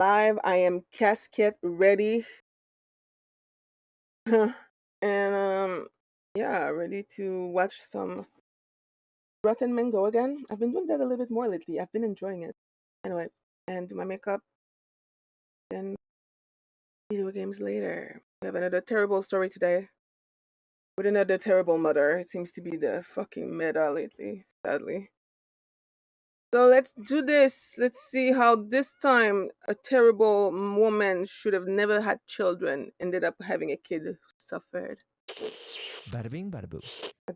live. I am casket ready. And yeah, ready to watch some Rotten Mango again. I've been doing that a little bit more lately. I've been enjoying it. Anyway, and do my makeup, then video games later. We have another terrible story today with another terrible mother. It seems to be the fucking meta lately, sadly. So let's do this. Let's see how this time a terrible woman should have never had children ended up having a kid who suffered. Bada bing, bada boo.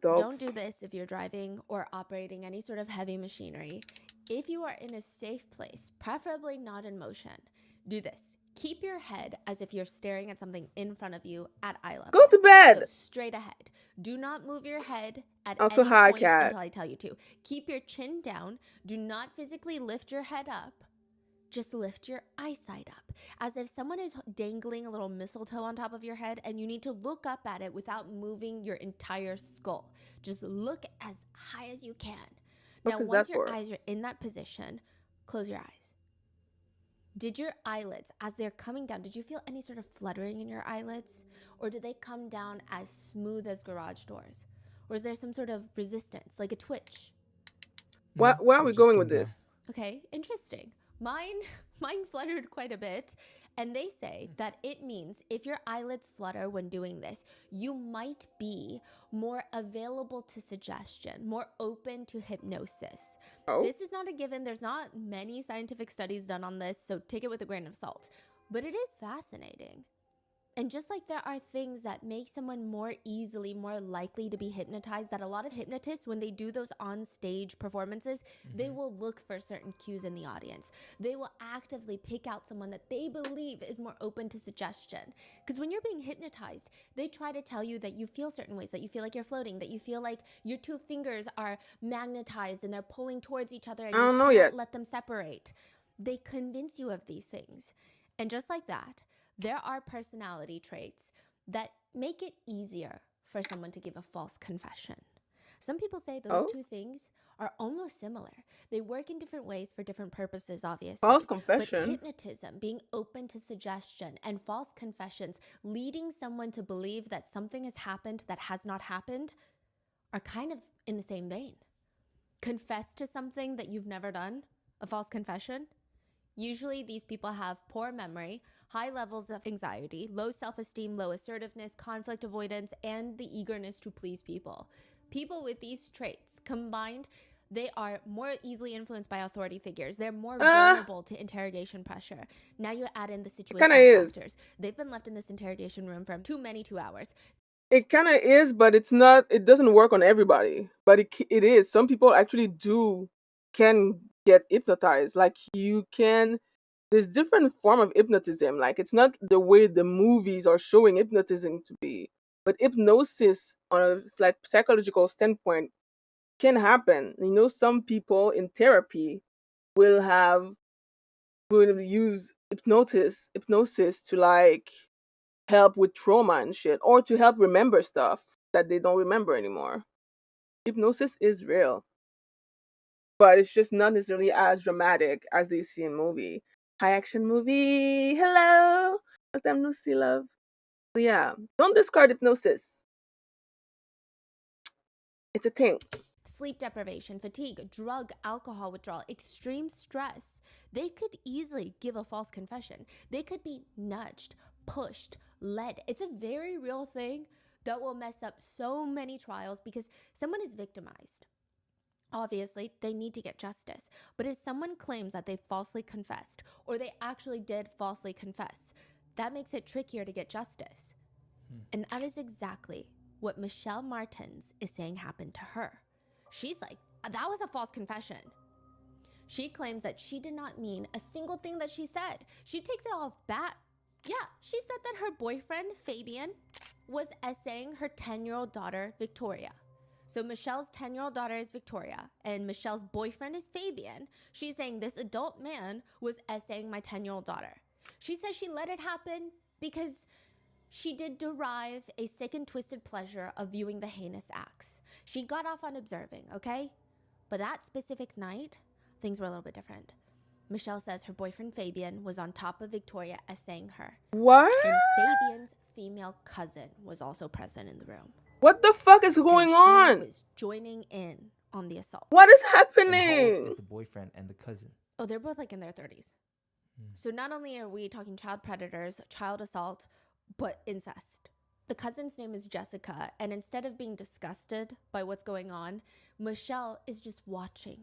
Don't Adults. do this if you're driving or operating any sort of heavy machinery. If you are in a safe place, preferably not in motion, do this. Keep your head as if you're staring at something in front of you at eye level. Go to So bed. straight ahead. Do not move your head at Also, any hi, point cat. until I tell you to. Keep your chin down. Do not physically lift your head up. Just lift your eyesight up as if someone is dangling a little mistletoe on top of your head and you need to look up at it without moving your entire skull. Just look as high as you can. What Now, is that once your for? eyes are in that position, close your eyes. Did your eyelids, as they're coming down, did you feel any sort of fluttering in your eyelids? Or did they come down as smooth as garage doors? Or is there some sort of resistance, like a twitch? Where are They we just going came with down. this? Okay, interesting. Mine fluttered quite a bit, and they say that it means if your eyelids flutter when doing this, you might be more available to suggestion, more open to hypnosis. Oh, This is not a given. There's not many scientific studies done on this, so take it with a grain of salt. But it is fascinating. And just like there are things that make someone more easily, more likely to be hypnotized, that a lot of hypnotists, when they do those on stage performances, they will look for certain cues in the audience. They will actively pick out someone that they believe is more open to suggestion. Because when you're being hypnotized, they try to tell you that you feel certain ways, that you feel like you're floating, that you feel like your two fingers are magnetized and they're pulling towards each other and I you don't know can't yet. let them separate. They convince you of these things. And just like that, there are personality traits that make it easier for someone to give a false confession. Some people say those Oh, two things are almost similar. They work in different ways for different purposes, false obviously. But confession. hypnotism, being open to suggestion, and false confessions, leading someone to believe that something has happened that has not happened, are kind of in the same vein. Confess to something that you've never done, a false confession. Usually, these people have poor memory, high levels of anxiety, low self esteem, low assertiveness, conflict avoidance, and the eagerness to please people. People with these traits combined, they are more easily influenced by authority figures. They're more Ah, vulnerable to interrogation pressure. Now you add in the it kind of situational is. factors. They've been left in this interrogation room for too many 2 hours. It kind of is, but it's not. It doesn't work on everybody. But it is. Some people actually do can get hypnotized. Like you can. There's different form of hypnotism. Like it's not the way the movies are showing hypnotism to be, but hypnosis on a like psychological standpoint can happen. You know, some people in therapy will have will use hypnosis to like help with trauma and shit, or to help remember stuff that they don't remember anymore. Hypnosis is real, but it's just not necessarily as dramatic as they see in movie. High action movie. Hello, long time no see, love. So yeah, don't discard hypnosis. It's a thing. Sleep deprivation, fatigue, drug, alcohol withdrawal, extreme stress, they could easily give a false confession. They could be nudged, pushed, led. It's a very real thing that will mess up so many trials because someone is victimized. Obviously, they need to get justice. But if someone claims that they falsely confessed or they actually did falsely confess, that makes it trickier to get justice. And that is exactly what Michelle Martens is saying happened to her. She's like, that was a false confession. She claims that she did not mean a single thing that she said. She takes it all back. Yeah, she said that her boyfriend, Fabian, was essaying her 10-year-old daughter, Victoria. So Michelle's 10-year-old daughter is Victoria, and Michelle's boyfriend is Fabian. She's saying this adult man was essaying my 10-year-old daughter. She says she let it happen because she did derive a sick and twisted pleasure of viewing the heinous acts. She got off on observing, okay? But that specific night, things were a little bit different. Michelle says her boyfriend Fabian was on top of Victoria essaying her. What? And Fabian's female cousin was also present in the room. What the fuck is going She on? was joining in on the assault. What is And how old happening? is the boyfriend and the cousin? Oh, they're both like in their 30s. So not only are we talking child predators, child assault, but incest. The cousin's name is Jessica, and instead of being disgusted by what's going on, Michelle is just watching.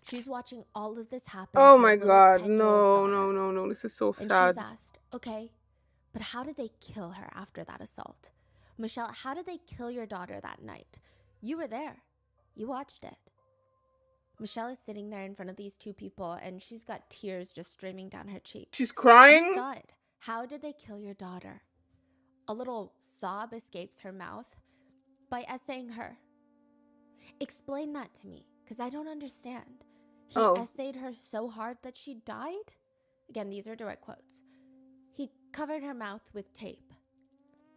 She's watching all of this happen. Oh to her my little god, 10-year-old no, daughter. no, no, no. This is so And sad. she's asked, okay, but how did they kill her after that assault? Michelle, how did they kill your daughter that night? You were there. You watched it. Michelle is sitting there in front of these two people, and she's got tears just streaming down her cheeks. She's You crying? saw it. How did they kill your daughter? A little sob escapes her mouth by essaying her. Explain that to me, because I don't understand. He essayed her so hard that she died? Again, these are direct quotes. He covered her mouth with tape.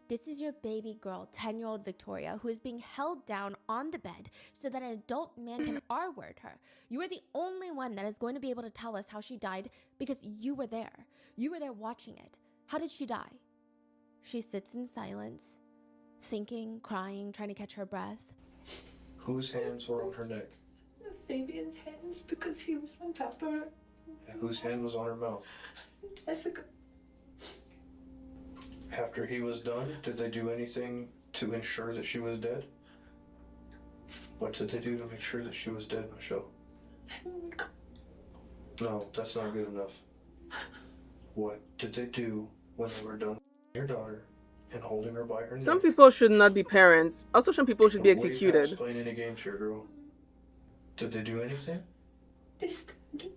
This is your baby girl, 10-year-old Victoria, who is being held down on the bed so that an adult man can R-word her. You are the only one that is going to be able to tell us how she died because you were there. You were there watching it. How did she die? She sits in silence, thinking, crying, trying to catch her breath. Whose hands were on her neck? Fabian's hands, because he was on top of her. And whose hand was on her mouth? Jessica. After he was done, did they do anything to ensure that she was dead? What did they do to make sure that she was dead, Michelle? No, that's not good enough. What did they do when they were done with your daughter and holding her by her neck? Some people should not be parents. Also, some people should be Way past executed. playing any games here, girl. Did they do anything? They stabbed her. Did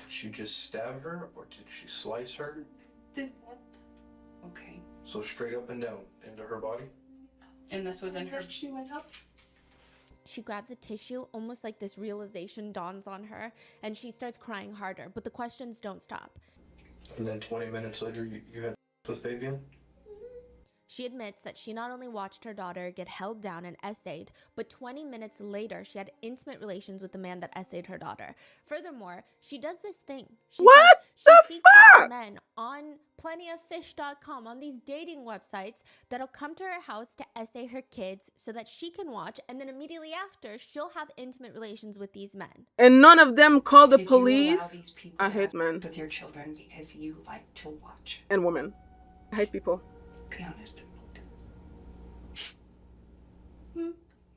she just stab her, or did she slice her? Did that. Okay. So straight up and down into her body? And this was in her. She went up. She grabs a tissue, almost like this realization dawns on her, and she starts crying harder, but the questions don't stop. And then 20 minutes later, you had with Fabian? She admits that she not only watched her daughter get held down and essayed, but 20 minutes later, she had intimate relations with the man that essayed her daughter. Furthermore, she does this thing. What the She seeks out fuck? men on plentyoffish.com, on these dating websites, that'll come to her house to essay her kids so that she can watch, and then immediately after, she'll have intimate relations with these men. And none of them call the Did you allow police? these people I to hate have men with your children because you like to watch? and women. I hate people. Be honest.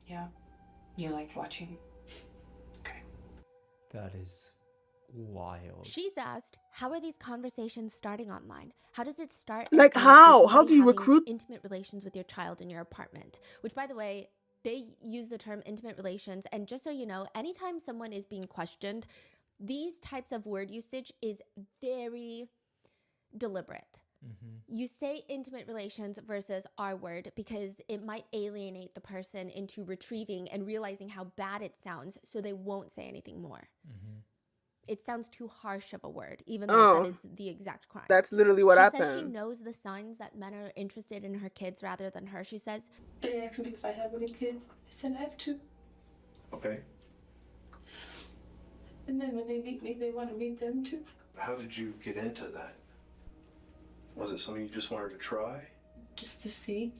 Yeah. You like watching? Okay. That is wild. She's asked, how are these conversations starting online? How does it start? Like and end how? with How do you somebody having recruit? intimate relations with your child in your apartment? Which, by the way, they use the term intimate relations. And just so you know, anytime someone is being questioned, these types of word usage is very deliberate. You say intimate relations versus our word because it might alienate the person into retrieving and realizing how bad it sounds, so they won't say anything more. It sounds too harsh of a word, even though that is the exact crime. That's literally what She happened. says she knows the signs that men are interested in her kids rather than her. She says, They asked me if I have any kids. I said I have 2. Okay. And then when they meet me, they want to meet them too. How did you get into that? Was it something you just wanted to try? Just to see.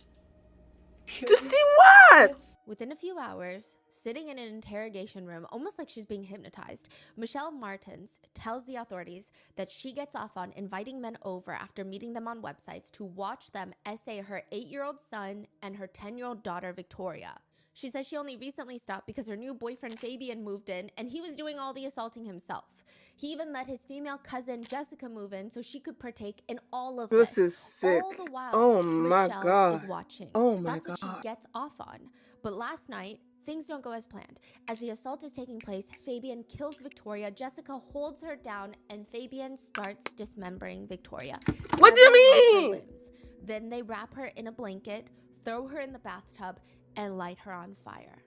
To see what? within a few hours, sitting in an interrogation room, almost like she's being hypnotized, Victoria Martens tells the authorities that she gets off on inviting men over after meeting them on websites to watch them essay her 8-year-old son and her 10-year-old daughter, Victoria. She says she only recently stopped because her new boyfriend Fabian moved in and he was doing all the assaulting himself. He even let his female cousin Jessica move in so she could partake in all of this. This is sick. All the while, Oh my Michelle God. is watching. Oh my That's what God. she gets off on. But last night, things don't go as planned. As the assault is taking place, Fabian kills Victoria, Jessica holds her down, and Fabian starts dismembering Victoria. What do you severing her mean? limbs. Then they wrap her in a blanket, throw her in the bathtub, and light her on fire.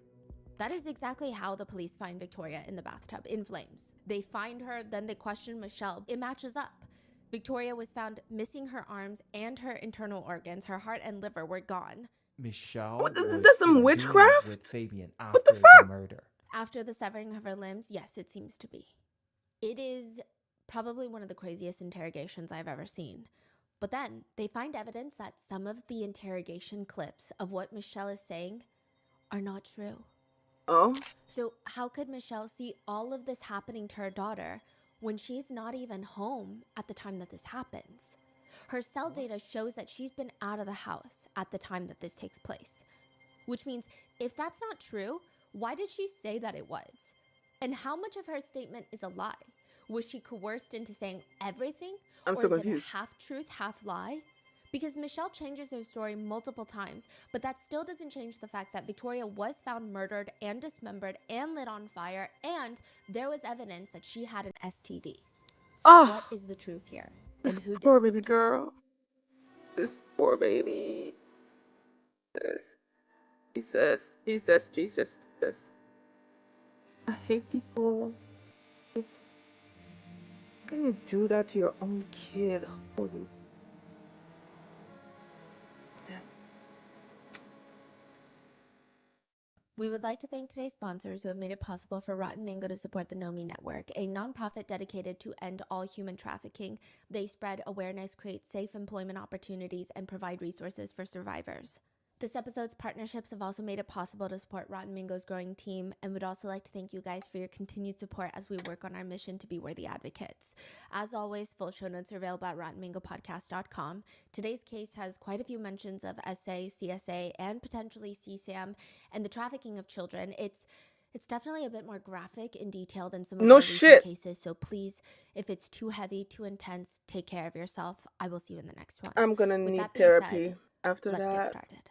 That is exactly how the police find Victoria in the bathtub, in flames. They find her, then they question Michelle. It matches up. Victoria was found missing her arms and her internal organs. Her heart and liver were gone. Michelle What, is was that some in agreement witchcraft? with Fabian What after the the fuck? murder. After the severing of her limbs, yes, it seems to be. It is probably one of the craziest interrogations I've ever seen. But then they find evidence that some of the interrogation clips of what Michelle is saying are not true. Oh? So how could Michelle see all of this happening to her daughter when she's not even home at the time that this happens? Her cell data shows that she's been out of the house at the time that this takes place. Which means if that's not true, why did she say that it was? And how much of her statement is a lie? Was she coerced into saying everything? I'm or so is confused. it half truth, half lie? Because Michelle changes her story multiple times, but that still doesn't change the fact that Victoria was found murdered and dismembered and lit on fire, and there was evidence that she had an STD. So Oh, what is the truth here? this And who did poor this? baby girl. This poor baby. This. Jesus, Jesus, Jesus, Jesus. I hate people. How can you do that to your own kid? Holy damn. We would like to thank today's sponsors who have made it possible for Rotten Mango to support the Know Me Network, a nonprofit dedicated to end all human trafficking. They spread awareness, create safe employment opportunities, and provide resources for survivors. This episode's partnerships have also made it possible to support Rotten Mango's growing team, and would also like to thank you guys for your continued support as we work on our mission to be worthy advocates. As always, full show notes are available at RottenMangoPodcast.com. Today's case has quite a few mentions of SA, CSA, and potentially CSAM, and the trafficking of children. It's definitely a bit more graphic in detail than some of No our shit. recent cases, so please, if it's too heavy, too intense, take care of yourself. I will see you in the next one. I'm gonna With need that being said, therapy after let's get that. started.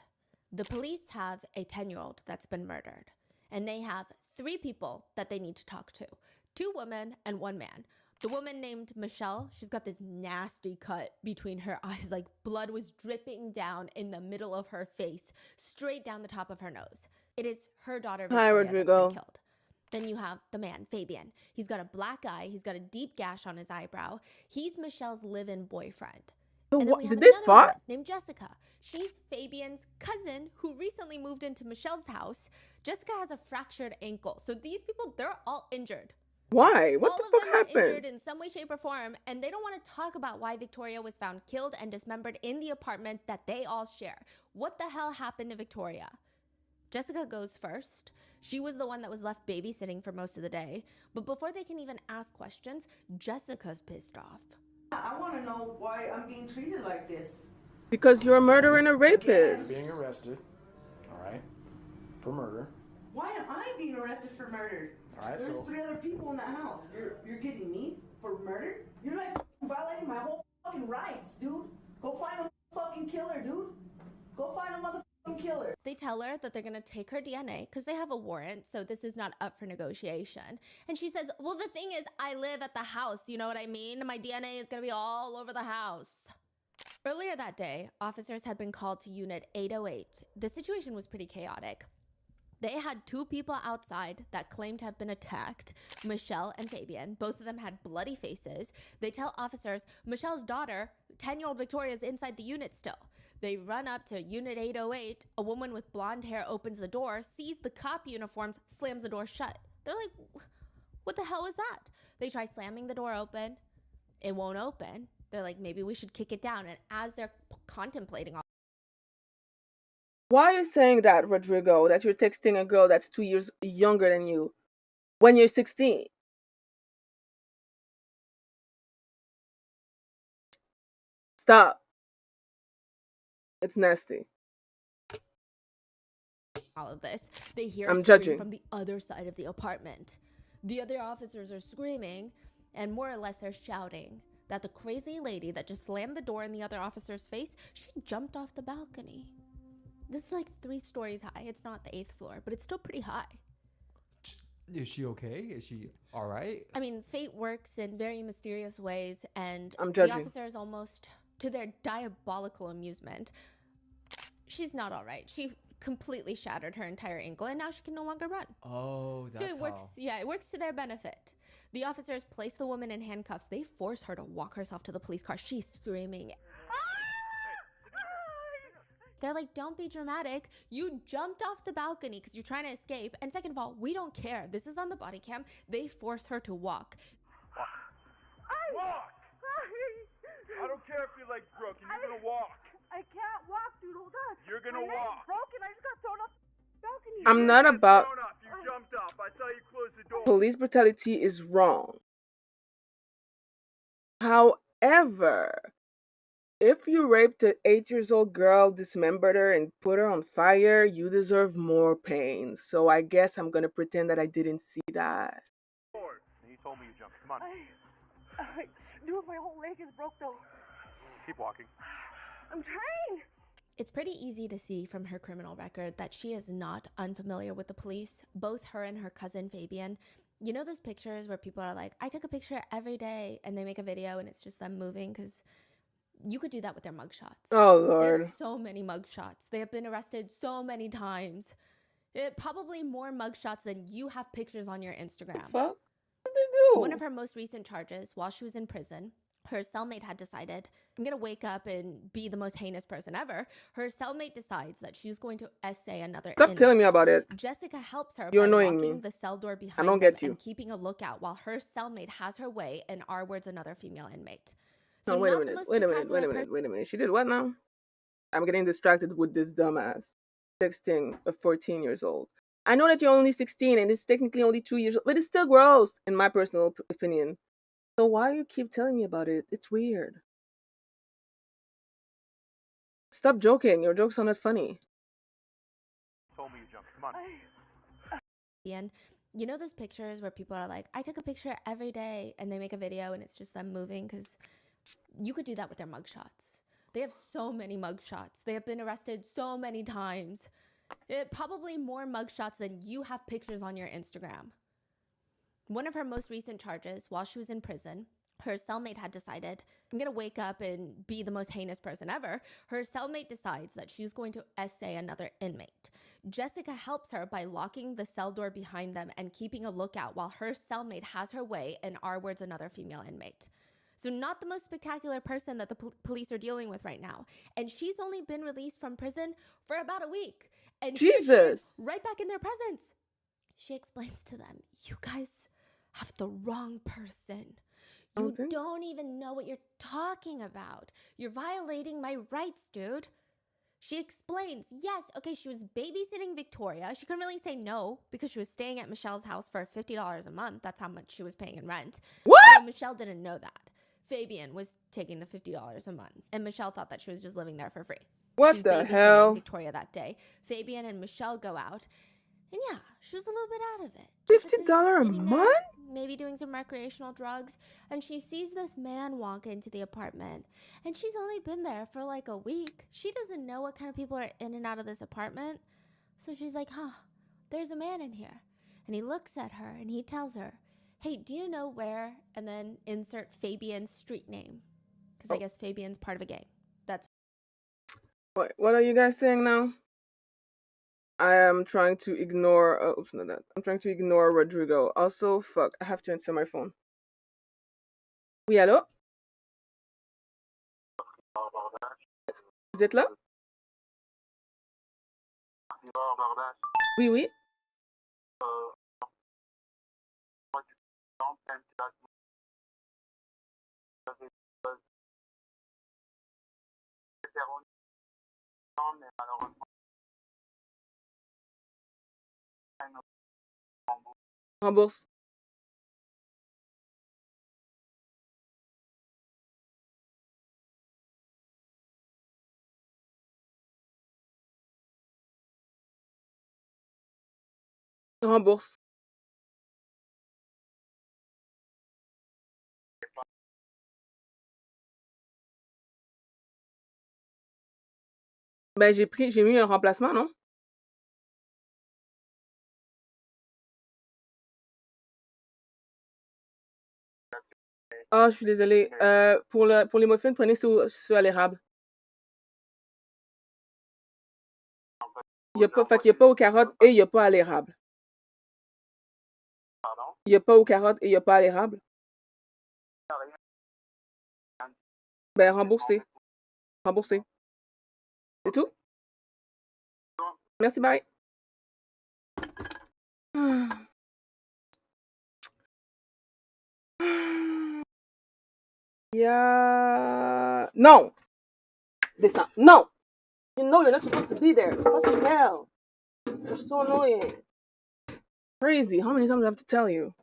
The police have a 10-year-old that's been murdered, and they have 3 people that they need to talk to. 2 women and 1 man. The woman named Michelle, she's got this nasty cut between her eyes, like blood was dripping down in the middle of her face, straight down the top of her nose. It is her daughter, Hi, Victoria, that's Rodrigo. been killed. Then you have the man, Fabian. He's got a black eye. He's got a deep gash on his eyebrow. He's Michelle's live-in boyfriend. So And then what? we have Did they another fight? woman named Jessica. She's Fabian's cousin who recently moved into Michelle's house. Jessica has a fractured ankle. So these people, they're all injured. Why? What All the of fuck them are injured happened? in some way, shape, or form, and they don't want to talk about why Victoria was found killed and dismembered in the apartment that they all share. What the hell happened to Victoria? Jessica goes first. She was the one that was left babysitting for most of the day. But before they can even ask questions, Jessica's pissed off. I want to know why I'm being treated like this. Because you're a murderer and a rapist. Being arrested, all right, for murder. Why am I being arrested for murder? All right, There's so 3 other people in that house. You're getting me for murder? You're like violating my whole fucking rights, dude. Go find a fucking killer, dude. Go find a motherfucking killer. They tell her that they're going to take her DNA because they have a warrant, so this is not up for negotiation. And she says, well, the thing is, I live at the house, you know what I mean? My DNA is going to be all over the house. Earlier that day, officers had been called to Unit 808. The situation was pretty chaotic. They had 2 people outside that claimed to have been attacked, Michelle and Fabian. Both of them had bloody faces. They tell officers Michelle's daughter, 10-year-old Victoria, is inside the unit still. They run up to Unit 808. A woman with blonde hair opens the door, sees the cop uniforms, slams the door shut. They're like, what the hell is that? They try slamming the door open. It won't open. They're like, maybe we should kick it down. And as they're contemplating all Why are you saying that, Rodrigo? That you're texting a girl that's 2 years younger than you when you're 16? Stop. It's nasty. of this, they hear I'm a scream judging. from the other side of the apartment. The other officers are screaming, and more or less they're shouting that the crazy lady that just slammed the door in the other officer's face, she jumped off the balcony. This is like 3 stories high. It's not the 8th floor, but it's still pretty high. Is she okay? Is she all right? I mean, fate works in very mysterious ways, and I'm the judging. officers, almost to their diabolical amusement, she's not all right. She completely shattered her entire ankle, and now she can no longer run. Oh, that's So it works, it works to their benefit. The officers place the woman in handcuffs. They force her to walk herself to the police car. She's screaming. They're like, don't be dramatic. You jumped off the balcony because you're trying to escape. And second of all, we don't care. This is on the body cam. They force her to walk. I don't care if your leg's broken. You're gonna walk. I can't walk, dude. Hold on. You're gonna My leg's walk. broken. I just got thrown off the balcony. I'm not about Thrown up. You jumped off. I saw you close the door. police brutality is wrong. However, if you raped an 8-year-old girl, dismembered her, and put her on fire, you deserve more pain. So I guess I'm gonna pretend that I didn't see that. You told me you jumped. Come on. Dude, my whole leg is broke though. Keep walking. I'm trying. It's pretty easy to see from her criminal record that she is not unfamiliar with the police. Both her and her cousin Fabian. You know those pictures where people are like, I took a picture every day, and they make a video and it's just them moving? Because you could do that with their mugshots. Oh, They Lord. have so many mugshots. They have been arrested so many times. Probably more mugshots than you have pictures on your Instagram. Fuck? What did they do? One of her most recent charges, while she was in prison, her cellmate had decided, I'm going to wake up and be the most heinous person ever. Her cellmate decides that she's going to essay another Stop inmate. telling me about it. Jessica helps her You're by annoying locking me. the cell door behind don't them get you. and keeping a lookout while her cellmate has her way and R-words another female inmate. No, wait a not the minute. most Wait a minute. spectacular Wait a minute. She did what now? I'm getting distracted with this dumbass texting a 14 years old. I know that you're only 16 and it's technically only 2 years old, but it's still gross, in my personal opinion. So why you keep telling me about it? It's weird. Stop joking. Your jokes are not funny. Told me you jumped. Come on. And you know those pictures where people are like, I took a picture every day, and they make a video and it's just them moving? Because you could do that with their mugshots. They have so many mugshots. They have been arrested so many times. Probably more mugshots than you have pictures on your Instagram. One of her most recent charges, while she was in prison, her cellmate had decided, I'm going to wake up and be the most heinous person ever. Her cellmate decides that she's going to essay another inmate. Jessica helps her by locking the cell door behind them and keeping a lookout while her cellmate has her way and R-words another female inmate. So not the most spectacular person that the police are dealing with right now. And she's only been released from prison for about a week. And here she is, Jesus. right back in their presence. She explains to them, you guys have the wrong person. You don't even know what you're talking about. You're violating my rights, dude. She explains, yes, okay, she was babysitting Victoria. She couldn't really say no because she was staying at Michelle's house for $50 a month. That's how much she was paying in rent. What? Although Michelle didn't know that. Fabian was taking the $50 a month, and Michelle thought that she was just living there for free. What She was the babysitting hell? Victoria that day. Fabian and Michelle go out, and yeah, she was a little bit out of it. Just like $50 a sitting there, month? maybe doing some recreational drugs, and she sees this man walk into the apartment, and she's only been there for like a week. She doesn't know what kind of people are in and out of this apartment, so she's like, there's a man in here. And he looks at her and he tells her, hey, do you know where? And then insert Fabian's street name, because I guess Fabian's part of a gang. That's What are you guys saying now? I am trying to ignore. Oops, not that. I'm trying to ignore Rodrigo. Also, fuck, I have to answer my phone. Oui, allô? Vous êtes là? Oui, oui. Rembourse. Rembourse. Ben, j'ai mis un remplacement, non? Ah, je suis désolée. Pour les muffins, prenez ceux à l'érable. Il n'y a pas aux carottes et il n'y a pas à l'érable. Il n'y a pas aux carottes et il n'y a pas à l'érable. Ben, remboursez. Remboursez. C'est tout? Merci, bye. Yeah. Jessica. No. No. You know you're not supposed to be there. Fucking hell. You're so annoying. Crazy. How many times do I have to tell you?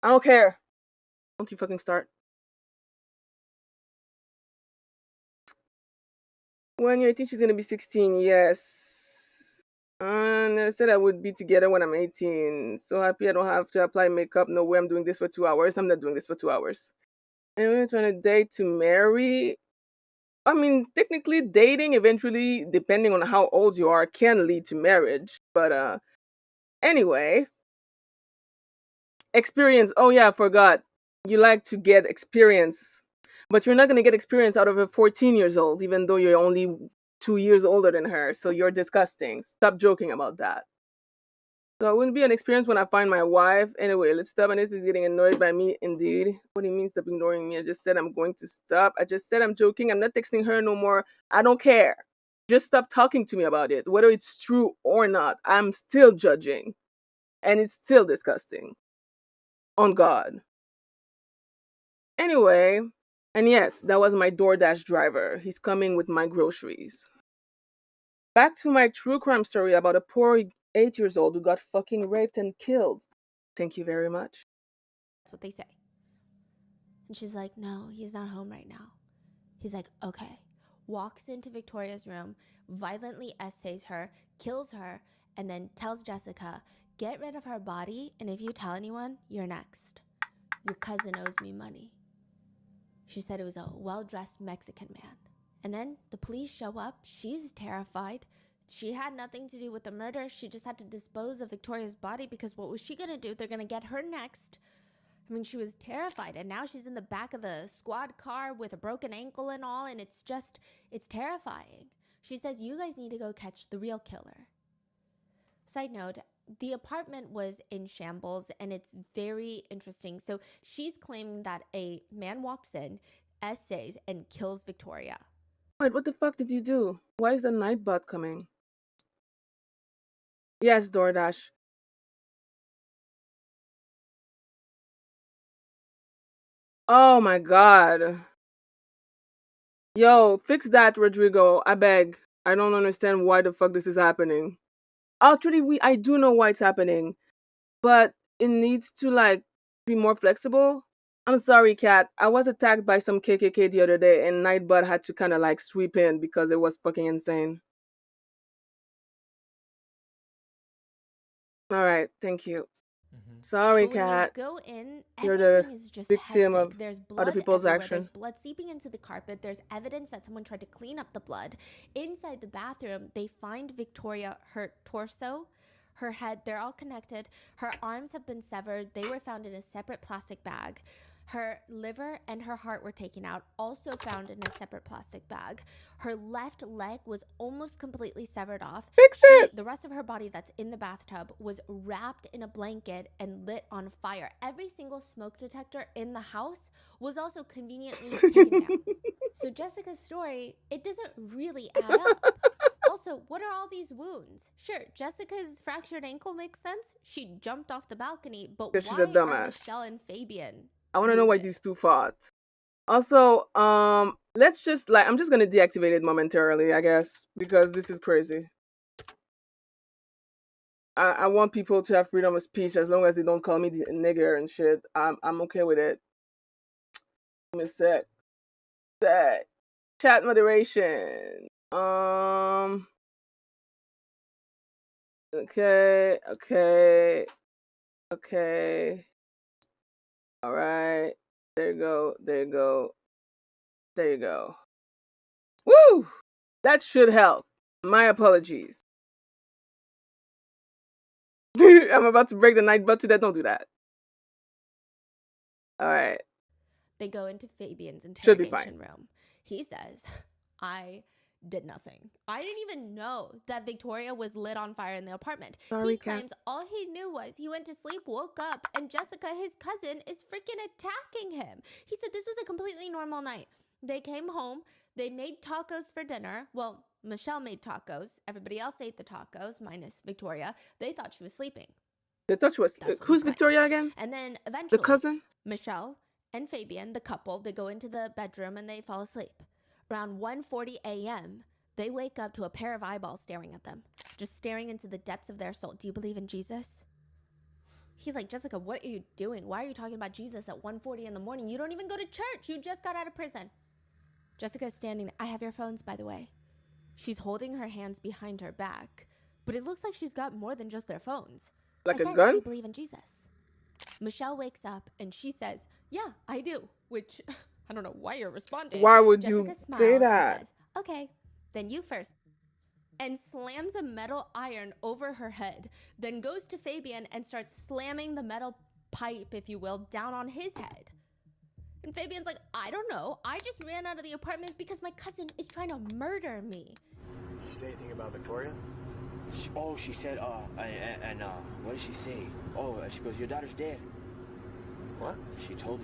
I don't care. Don't you fucking start. When your teacher's gonna be 16, yes. And I said I would be together when I'm 18. So happy I don't have to apply makeup. No way I'm doing this for 2 hours. I'm not doing this for 2 hours. And we're trying to date to marry. I mean, technically, dating eventually, depending on how old you are, can lead to marriage. But anyway, experience. Oh yeah, I forgot. You like to get experience, but you're not gonna get experience out of a 14 years old, even though you're only 2 years older than her. So you're disgusting. Stop joking about that. So it wouldn't be an experience when I find my wife. Anyway, let's stop. And this is getting annoyed by me indeed. What do you mean stop ignoring me? I just said I'm going to stop. I just said I'm joking. I'm not texting her no more. I don't care. Just stop talking to me about it. Whether it's true or not, I'm still judging. And it's still disgusting. On God. Anyway, and yes, that was my DoorDash driver. He's coming with my groceries. Back to my true crime story about a poor 8 years old who got fucking raped and killed. Thank you very much. That's what they say. And she's like, no, he's not home right now. He's like, okay. Walks into Victoria's room, violently essays her, kills her, and then tells Jessica, get rid of her body, and if you tell anyone, you're next. Your cousin owes me money. She said it was a well-dressed Mexican man. And then the police show up. She's terrified. She had nothing to do with the murder. She just had to dispose of Victoria's body because what was she going to do? They're going to get her next. I mean, she was terrified. And now she's in the back of the squad car with a broken ankle and all. And it's terrifying. She says, you guys need to go catch the real killer. Side note, the apartment was in shambles and it's very interesting. So she's claiming that a man walks in, essays, and kills Victoria. Wait, what the fuck did you do? Why is the nightbot coming? Yes, DoorDash. Oh my god. Yo, fix that, Rodrigo. I beg. I don't understand why the fuck this is happening. Actually, I do know why it's happening. But it needs to, like, be more flexible. I'm sorry, Kat. I was attacked by some KKK the other day, and Nightbot had to kind of, like, sweep in because it was fucking insane. Alright, thank you. Sorry, But when Kat. they go in, You're everything the is just victim hectic. of There's other blood people's everywhere. action. There's blood seeping into the carpet. There's evidence that someone tried to clean up the blood. Inside the bathroom, they find Victoria, her torso, her head, they're all connected. Her arms have been severed. They were found in a separate plastic bag. Her liver and her heart were taken out, also found in a separate plastic bag. Her left leg was almost completely severed off. Fix it! The rest of her body that's in the bathtub was wrapped in a blanket and lit on fire. Every single smoke detector in the house was also conveniently taken down. So Jessica's story, it doesn't really add up. Also, what are all these wounds? Sure, Jessica's fractured ankle makes sense. She jumped off the balcony, but She's why a are dumbass. Michelle and Fabian? I want to know why these two fought. Also, let's just, like, I'm just gonna deactivate it momentarily, I guess, because this is crazy. I want people to have freedom of speech as long as they don't call me the nigger and shit. I'm okay with it. Give me a sec. Chat moderation. Okay. All right. There you go. Woo! That should help. My apologies. I'm about to break the night butt to that. Don't do that. All right. They go into Fabian's Should be interrogation fine. room. He says, I did nothing. I didn't even know that Victoria was lit on fire in the apartment. Sorry, He Kat. claims all he knew was he went to sleep, woke up, and Jessica, his cousin, is freaking attacking him. He said this was a completely normal night. They came home. They made tacos for dinner. Well, Michelle made tacos. Everybody else ate the tacos, minus Victoria. They thought she was sleeping. They thought she was. That's what he Who's claims. Victoria again? And then eventually, The cousin? Michelle and Fabian, the couple, they go into the bedroom and they fall asleep. Around 1:40 a.m., they wake up to a pair of eyeballs staring at them, just staring into the depths of their soul. Do you believe in Jesus? He's like, Jessica, what are you doing? Why are you talking about Jesus at 1:40 in the morning? You don't even go to church. You just got out of prison. Jessica's standing there. I have your phones, by the way. She's holding her hands behind her back, but it looks like she's got more than just their phones. Like I a said, gun? do you believe in Jesus? Michelle wakes up and she says, yeah, I do, which I don't know why you're responding. Why would Jessica you smiles say and that? says, okay, then you first. And slams a metal iron over her head, then goes to Fabian and starts slamming the metal pipe, if you will, down on his head. And Fabian's like, I don't know. I just ran out of the apartment because my cousin is trying to murder me. Did she say anything about Victoria? She said, what did she say? She goes, your daughter's dead. What? She told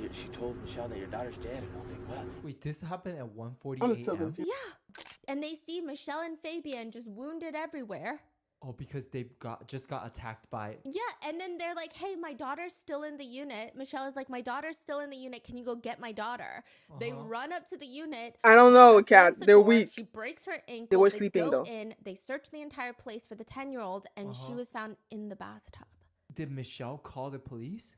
Michelle that your daughter's dead, and I was like, what? Wait, this happened at 1:40 I'm so a.m.? confused. Yeah. And they see Michelle and Fabian just wounded everywhere. Oh, because they just got attacked by... Yeah, and then they're like, hey, my daughter's still in the unit. Michelle is like, my daughter's still in the unit. Can you go get my daughter? They run up to the unit. I don't know, Jessica slams Kat. the They're door. weak. She breaks her ankle. They were sleeping, go though. in. They search the entire place for the 10-year-old, and she was found in the bathtub. Did Michelle call the police?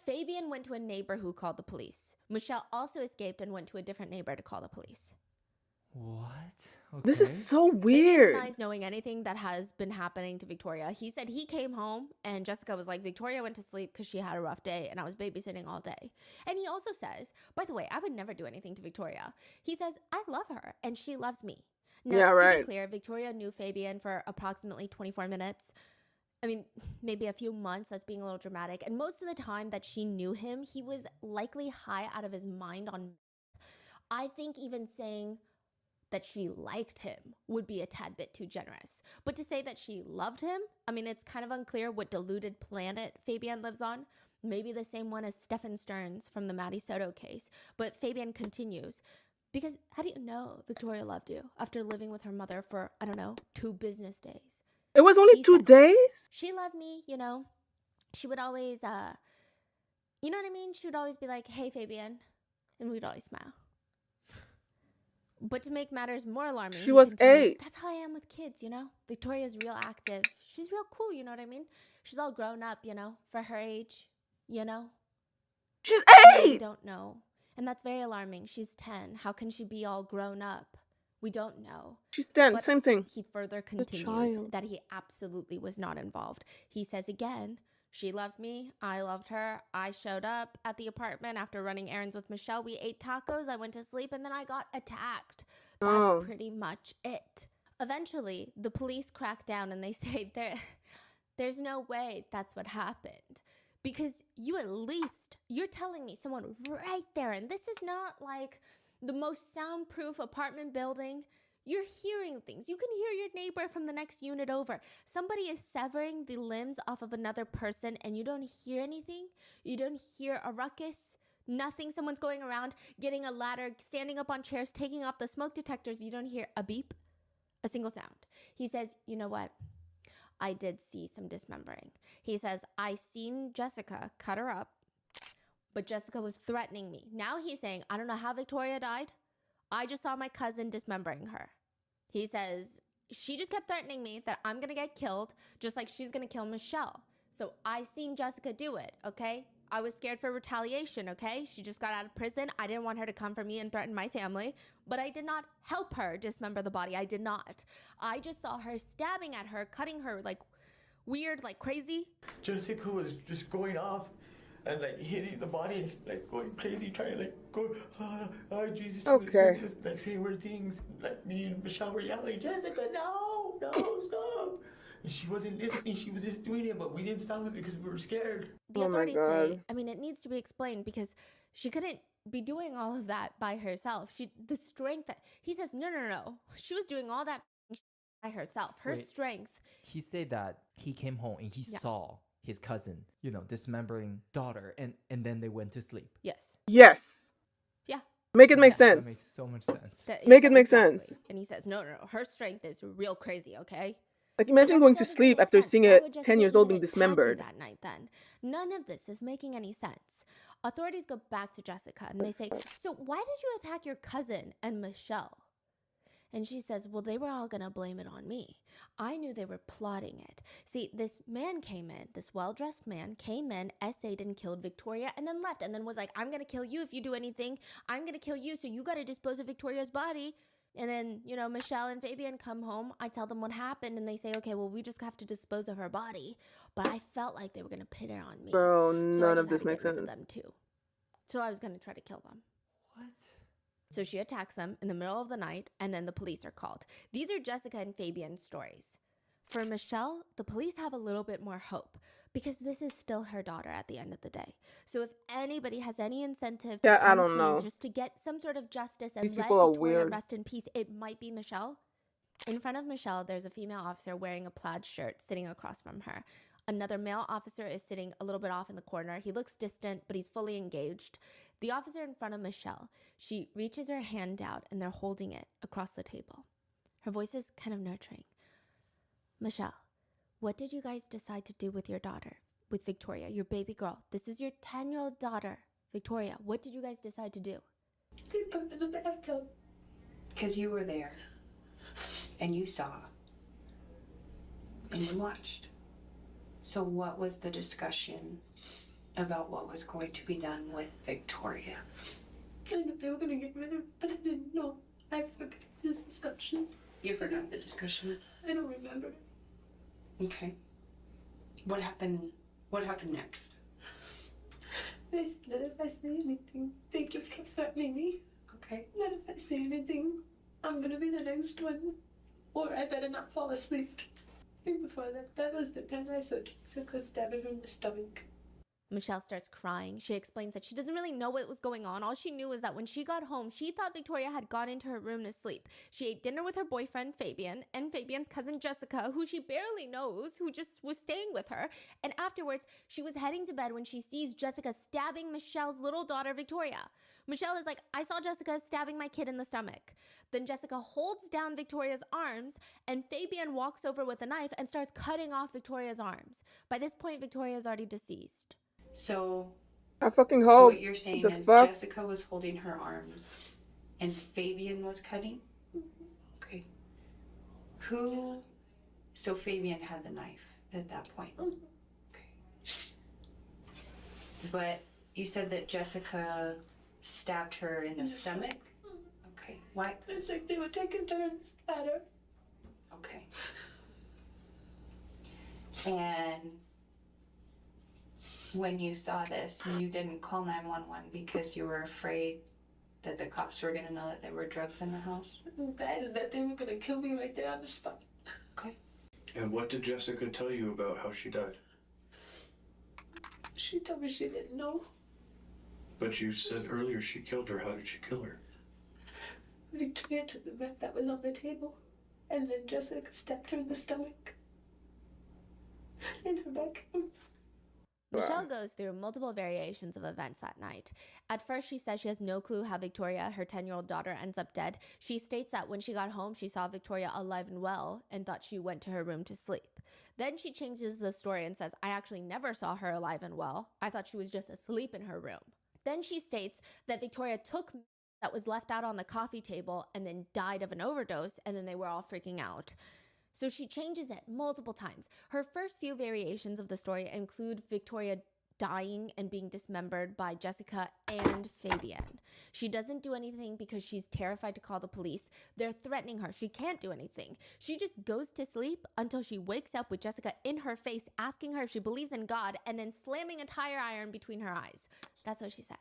Fabian went to a neighbor who called the police. Michelle also escaped and went to a different neighbor to call the police. What? Okay. This is so Fabian weird. denies knowing anything that has been happening to Victoria. He said he came home and Jessica was like, Victoria went to sleep because she had a rough day and I was babysitting all day. And he also says, by the way, I would never do anything to Victoria. He says, I love her and she loves me. Now, Yeah, to right. be clear, Victoria knew Fabian for approximately 24 minutes. I mean, maybe a few months. That's being a little dramatic. And most of the time that she knew him, he was likely high out of his mind on... I think even saying that she liked him would be a tad bit too generous. But to say that she loved him, I mean, it's kind of unclear what deluded planet Fabian lives on. Maybe the same one as Stefan Stearns from the Maddie Soto case. But Fabian continues. Because how do you know Victoria loved you after living with her mother for, I don't know, 2 business days? It was only He 2 said, days? She loved me, you know. She would always, you know what I mean? She would always be like, hey, Fabian. And we'd always smile. But to make matters more alarming, She he was continues, 8. That's how I am with kids, you know? Victoria's real active. She's real cool, you know what I mean? She's all grown up, you know, for her age, you know? She's We 8! don't know. And that's very alarming. She's 10. How can she be all grown up? We don't know. She's 10. But Same thing. he further child. continues that he absolutely was not involved. He says again, she loved me. I loved her. I showed up at the apartment after running errands with Michelle. We ate tacos. I went to sleep and then I got attacked. That's Oh. pretty much it. Eventually, the police crack down and they say there's no way that's what happened. Because you're telling me someone right there, and this is not like the most soundproof apartment building. You're hearing things. You can hear your neighbor from the next unit over. Somebody is severing the limbs off of another person and you don't hear anything. You don't hear a ruckus. Nothing. Someone's going around, getting a ladder, standing up on chairs, taking off the smoke detectors. You don't hear a beep, a single sound. He says, you know what? I did see some dismembering. He says, I seen Jessica cut her up, but Jessica was threatening me. Now he's saying, I don't know how Victoria died. I just saw my cousin dismembering her. He says, she just kept threatening me that I'm going to get killed, just like she's going to kill Michelle. So I seen Jessica do it, okay? I was scared for retaliation, okay? She just got out of prison. I didn't want her to come for me and threaten my family, but I did not help her dismember the body. I did not. I just saw her stabbing at her, cutting her like weird, like crazy. Jessica was just going off and like hitting the body and like going crazy, trying to like go, oh Jesus. Okay. Just, like saying weird things. Like me and Michelle were yelling, Jessica, no, stop. And she wasn't listening. She was just doing it, but we didn't stop it because we were scared. The Oh my authorities say, God. I mean, it needs to be explained because she couldn't be doing all of that by herself. The strength that he says, no. She was doing all that by herself. Her Wait. strength. He said that he came home and he saw his cousin, dismembering daughter, and then they went to sleep. Yes. Yes. Yeah. Make it make That sense. makes so much sense. That- Make yeah, it make exactly. sense. And he says, no. Her strength is real crazy, okay? Like, imagine That going still to doesn't sleep make after sense. seeing Why a would Jessica 10 years even old being attack you dismembered? that night then? None of this is making any sense. Authorities go back to Jessica and they say, so why did you attack your cousin and Michelle? And she says, well, they were all going to blame it on me. I knew they were plotting it. See, this man came in, this well-dressed man came in, essayed and killed Victoria and then left and then was like, I'm going to kill you if you do anything. I'm going to kill you, so you got to dispose of Victoria's body. And then, you know, Michelle and Fabian come home. I tell them what happened and they say, okay, well, we just have to dispose of her body. But I felt like they were going to pit her on me. Bro, So I none just of had this to makes get rid of sense. them too. So I was going to try to kill them. What? So she attacks them in the middle of the night, and then the police are called. These are Jessica and Fabian's stories. For Michelle, the police have a little bit more hope because this is still her daughter at the end of the day. So if anybody has any incentive to Yeah, I come don't clean know. just to get some sort of justice and These let people are Victoria weird. rest in peace, it might be Michelle. In front of Michelle, there's a female officer wearing a plaid shirt sitting across from her. Another male officer is sitting a little bit off in the corner. He looks distant, but he's fully engaged. The officer in front of Michelle, she reaches her hand out and they're holding it across the table. Her voice is kind of nurturing. Michelle, what did you guys decide to do with your daughter, with Victoria, your baby girl? This is your 10-year-old daughter, Victoria. What did you guys decide to do? They put her in the bathtub. Because you were there. And you saw. And you watched. So what was the discussion about what was going to be done with Victoria? I knew they were going to get rid of her, but I didn't know. I forgot this discussion. You forgot the discussion? I don't remember it. Okay. What happened next? They said that if I say anything, they just kept threatening me. Okay. That if I say anything, I'm going to be the next one. Or I better not fall asleep. I think before that was the time I saw Jessica stabbing her in the stomach. Michelle starts crying. She explains that she doesn't really know what was going on. All she knew was that when she got home, she thought Victoria had gone into her room to sleep. She ate dinner with her boyfriend, Fabian, and Fabian's cousin, Jessica, who she barely knows, who just was staying with her. And afterwards, she was heading to bed when she sees Jessica stabbing Michelle's little daughter, Victoria. Michelle is like, I saw Jessica stabbing my kid in the stomach. Then Jessica holds down Victoria's arms, and Fabian walks over with a knife and starts cutting off Victoria's arms. By this point, Victoria is already deceased. So I fucking hope. what you're saying The is fuck? Jessica was holding her arms and Fabian was cutting? Okay. So Fabian had the knife at that point? Okay. But you said that Jessica stabbed her in the stomach? Okay. Why? It's like they were taking turns at her. Okay. And when you saw this, you didn't call 911 because you were afraid that the cops were going to know that there were drugs in the house? And that they were going to kill me right there on the spot. Okay. And what did Jessica tell you about how she died? She told me she didn't know. But you said earlier she killed her. How did she kill her? Victoria took the meth that was on the table, and then Jessica stabbed her in the stomach. In her bedroom. Michelle goes through multiple variations of events that night. At first, she says she has no clue how Victoria, her 10-year-old daughter, ends up dead. She states that when she got home, she saw Victoria alive and well and thought she went to her room to sleep. Then she changes the story and says, I actually never saw her alive and well. I thought she was just asleep in her room. Then she states that Victoria took that was left out on the coffee table and then died of an overdose, and then they were all freaking out. So she changes it multiple times. Her first few variations of the story include Victoria dying and being dismembered by Jessica and Fabian. She doesn't do anything because she's terrified to call the police. They're threatening her. She can't do anything. She just goes to sleep until she wakes up with Jessica in her face, asking her if she believes in God, and then slamming a tire iron between her eyes. That's what she says.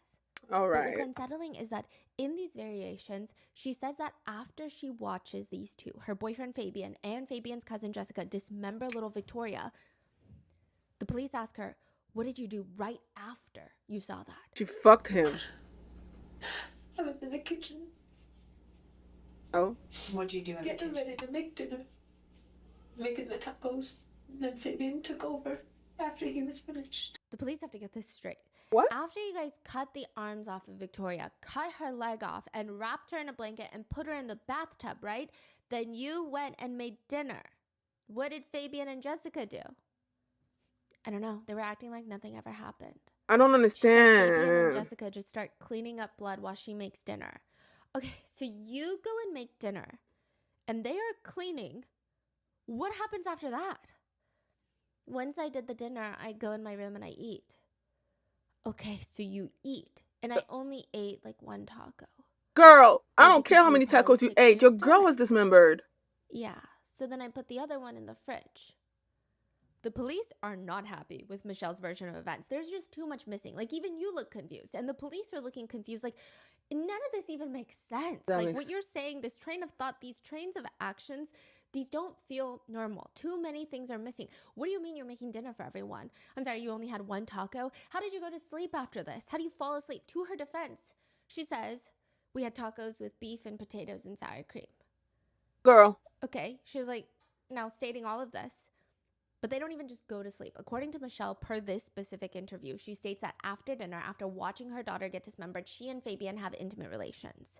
All right. But what's unsettling is that in these variations, she says that after she watches these two, her boyfriend Fabian and Fabian's cousin Jessica, dismember little Victoria, the police ask her, what did you do right after you saw that? She fucked him. I was in the kitchen. Oh? What'd you do in the Getting kitchen? ready to make dinner. Making the tacos. And then Fabian took over after he was finished. The police have to get this straight. What? After you guys cut the arms off of Victoria, cut her leg off, and wrapped her in a blanket and put her in the bathtub, right? Then you went and made dinner. What did Fabian and Jessica do? I don't know. They were acting like nothing ever happened. I don't She said Fabian and understand. Jessica just start cleaning up blood while she makes dinner. Okay, so you go and make dinner, and they are cleaning. What happens after that? Once I did the dinner, I go in my room and I eat. Okay, so you eat. And I only ate like one taco. Girl, I Well, don't care because how you many were probably tacos you sick to ate. your Your girl stomach. was dismembered. Yeah, so then I put the other one in the fridge. The police are not happy with Michelle's version of events. There's just too much missing. Like, even you look confused. And the police are looking confused. Like, none of this even makes sense. That Like, makes- what you're saying, this train of thought, these trains of actions, these don't feel normal. Too many things are missing. What do you mean you're making dinner for everyone? I'm sorry, you only had one taco? How did you go to sleep after this? How do you fall asleep? To her defense, she says, we had tacos with beef and potatoes and sour cream. Girl. Okay, she was like, now stating all of this. But they don't even just go to sleep. According to Michelle, per this specific interview, she states that after dinner, after watching her daughter get dismembered, she and Fabian have intimate relations.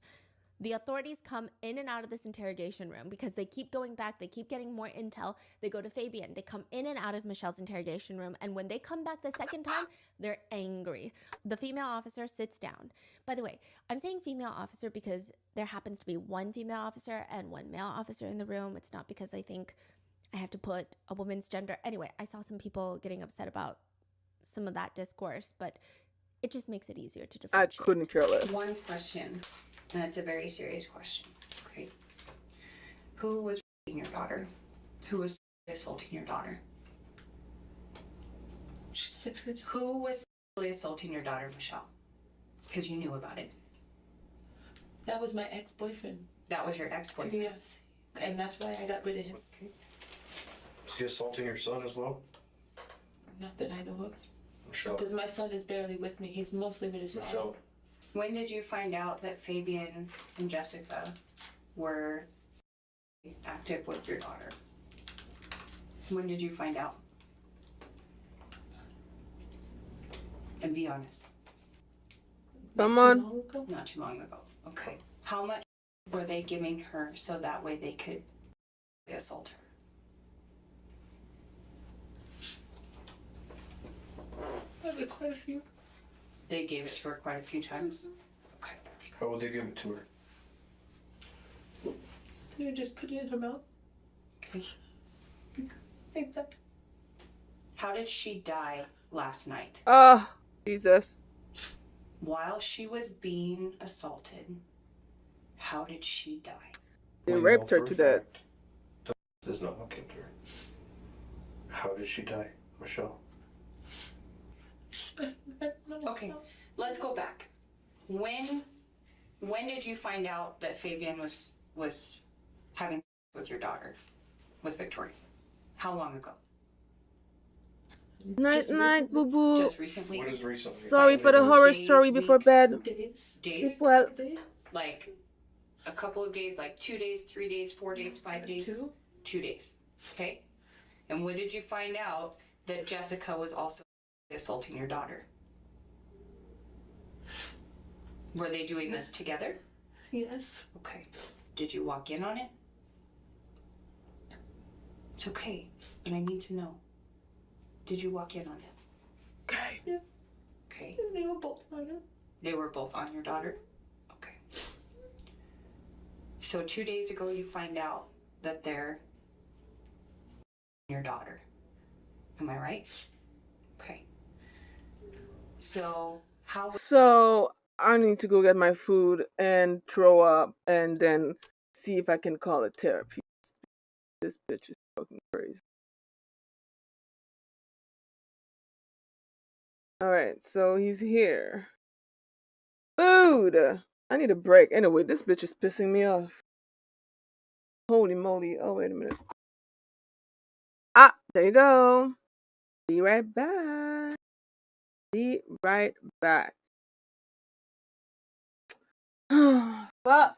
The authorities come in and out of this interrogation room because they keep going back. They keep getting more intel. They go to Fabian. They come in and out of Michelle's interrogation room. And when they come back the second time, they're angry. The female officer sits down. By the way, I'm saying female officer because there happens to be one female officer and one male officer in the room. It's not because I think I have to put a woman's gender. Anyway, I saw some people getting upset about some of that discourse, but it just makes it easier to differentiate. I couldn't care less. One question, and it's a very serious question. Okay. Who was your daughter? Who was assaulting your daughter? She's 6 years. Who was sexually assaulting your daughter, Michelle? Because you knew about it. That was my ex-boyfriend. That was your ex-boyfriend? Yes. And that's why I got rid of him. Is he assaulting your son as well? Not that I know of. Michelle. Because my son is barely with me. He's mostly with his father. Michelle. When did you find out that Fabian and Jessica were active with your daughter? When did you find out? And be honest. Come Not on. too long ago. Not too long ago. Okay. How much were they giving her so that way they could assault her? Probably quite a few. They gave it to her quite a few times. Okay. How would they give it to her? You just put it in her mouth. Okay. Like that. How did she die last night? Jesus. While she was being assaulted, how did she die? They We raped know her for to a death. fact This is not looking to her. How did she die, Michelle? Okay, let's go back. When did you find out that Fabian was having sex with your daughter, with Victoria? How long ago? Night, night, boo boo. Just recently? What is recently? Sorry for the horror Days, story before weeks, bed. Days. Days? Sleep well. Like a couple of days, like 2 days, 3 days, 4 days, 5 days? 2 days. Okay. And when did you find out that Jessica was also assaulting your daughter? Were they doing this together? Yes. Okay. Did you walk in on it? It's okay, but I need to know. Did you walk in on it? Okay. Yeah. Okay. They were both on her. They were both on your daughter? Okay. So 2 days ago you find out that they're your daughter. Am I right? Okay. So So I need to go get my food and throw up and then see if I can call it therapy. This bitch is fucking crazy. Alright, so he's here. Food! I need a break. Anyway, this bitch is pissing me off. Holy moly. Oh, wait a minute. Ah, there you go. Be right back. Be right back. Fuck.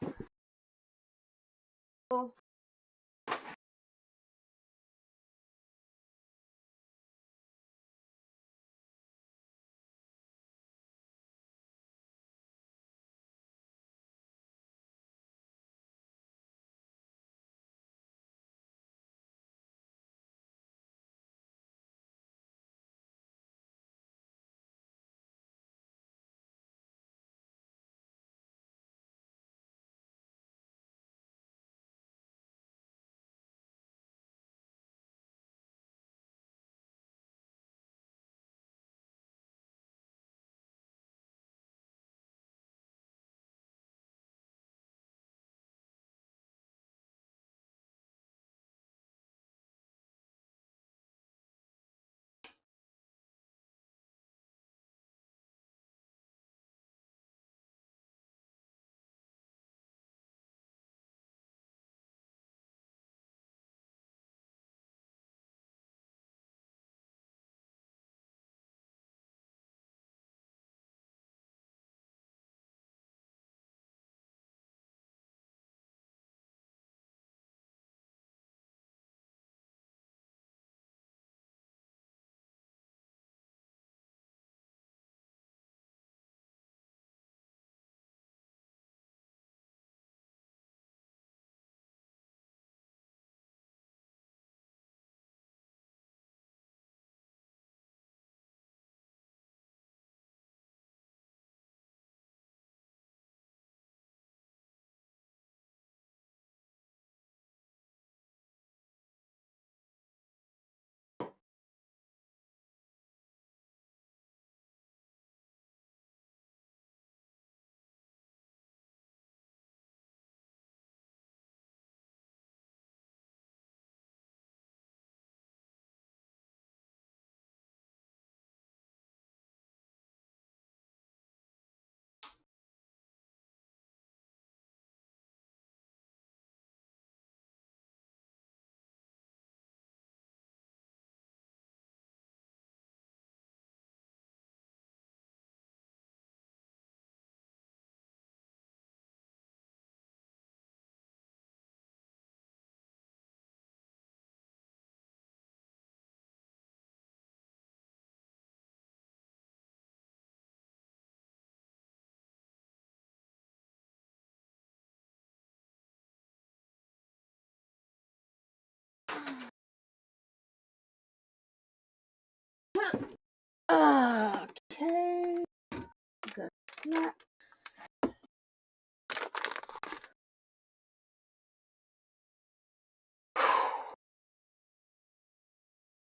Snacks.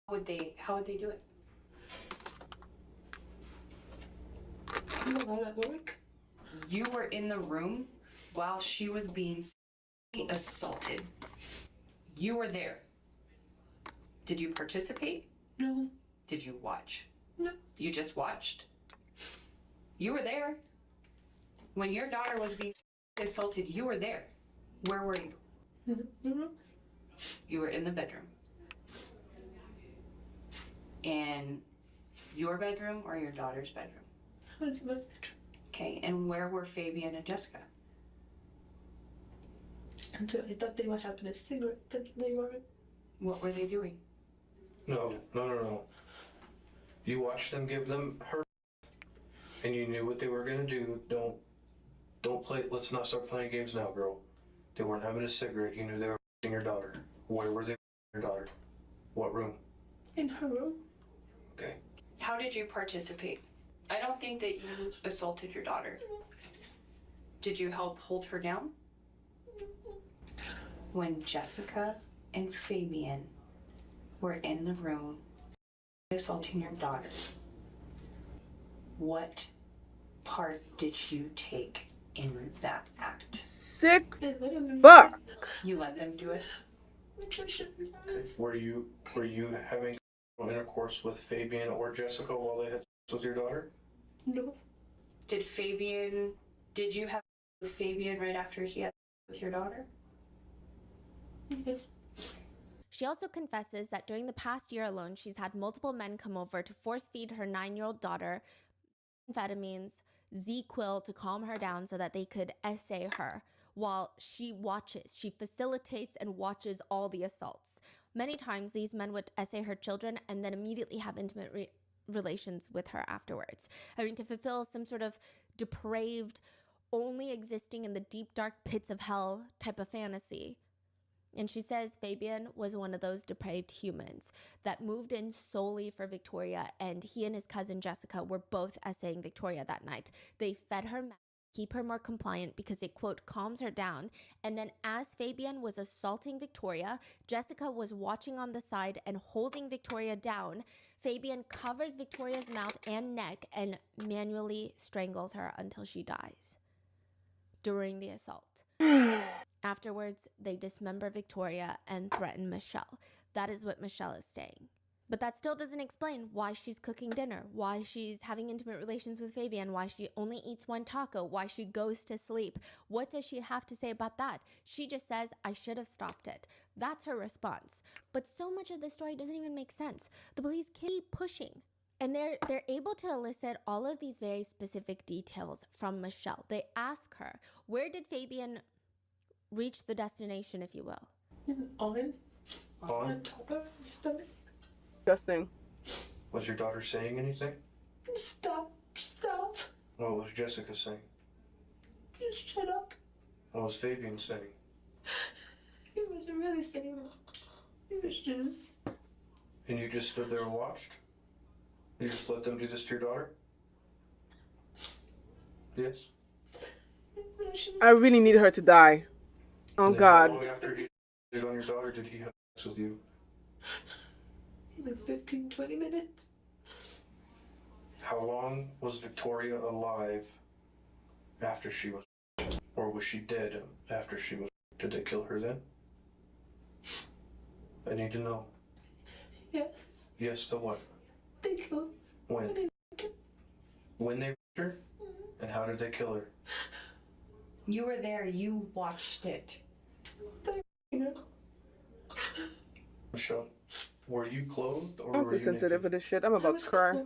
How would they do it? How that work? You were in the room while she was being assaulted. You were there. Did you participate? No. Did you watch? No. You just watched? You were there. When your daughter was being assaulted, you were there. Where were you? Mm-hmm. You were in the bedroom. In your bedroom or your daughter's bedroom? I was in my bedroom. Okay, and where were Fabian and Jessica? Until I thought they were having a cigarette, but they weren't. What were they doing? No. You watched them give them her, and you knew what they were gonna do. Don't play. Let's not start playing games now, girl. They weren't having a cigarette. You knew they were your daughter. Where were they? Your daughter. What room? In her room. Okay. How did you participate? I don't think that you assaulted your daughter. Did you help hold her down? When Jessica and Fabian were in the room assaulting your daughter, what part did you take in that act? Sick fuck. You let them do it? Okay. Were you having intercourse with Fabian or Jessica while they had sex with your daughter? No. Did you have sex with Fabian right after he had sex with your daughter? Yes. She also confesses that during the past year alone, she's had multiple men come over to force feed her 9-year-old daughter amphetamines, Z-Quil to calm her down so that they could essay her while she watches. She facilitates and watches all the assaults. Many times, these men would essay her children and then immediately have intimate relations with her afterwards, having to fulfill some sort of depraved, only existing in the deep, dark pits of hell type of fantasy. And she says Fabian was one of those depraved humans that moved in solely for Victoria, and he and his cousin Jessica were both essaying Victoria that night. They fed her meth, keep her more compliant because it, quote, calms her down. And then as Fabian was assaulting Victoria, Jessica was watching on the side and holding Victoria down. Fabian covers Victoria's mouth and neck and manually strangles her until she dies during the assault. Afterwards, they dismember Victoria and threaten Michelle. That is what Michelle is saying. But that still doesn't explain why she's cooking dinner, why she's having intimate relations with Fabian, why she only eats one taco, why she goes to sleep. What does she have to say about that? She just says, I should have stopped it. That's her response. But so much of this story doesn't even make sense. The police keep pushing. And they're able to elicit all of these very specific details from Michelle. They ask her, where did Fabian reach the destination, if you will? On top of her stomach. Disgusting. Was your daughter saying anything? Stop. What was Jessica saying? Just shut up. What was Fabian saying? He wasn't really saying much. He was just... And you just stood there and watched? You just let them do this to your daughter? Yes? I really need her to die. Oh, God. How long after he did on your daughter did he have sex with you? Like 15, 20 minutes. How long was Victoria alive after she was, or was she dead after she was? Did they kill her then? I need to know. Yes. Yes to what? They killed. When? When they raped her? And how did they kill her? You were there. You watched it. Michelle, were you clothed or I'm were too you sensitive for naked? this shit. I'm about to cry.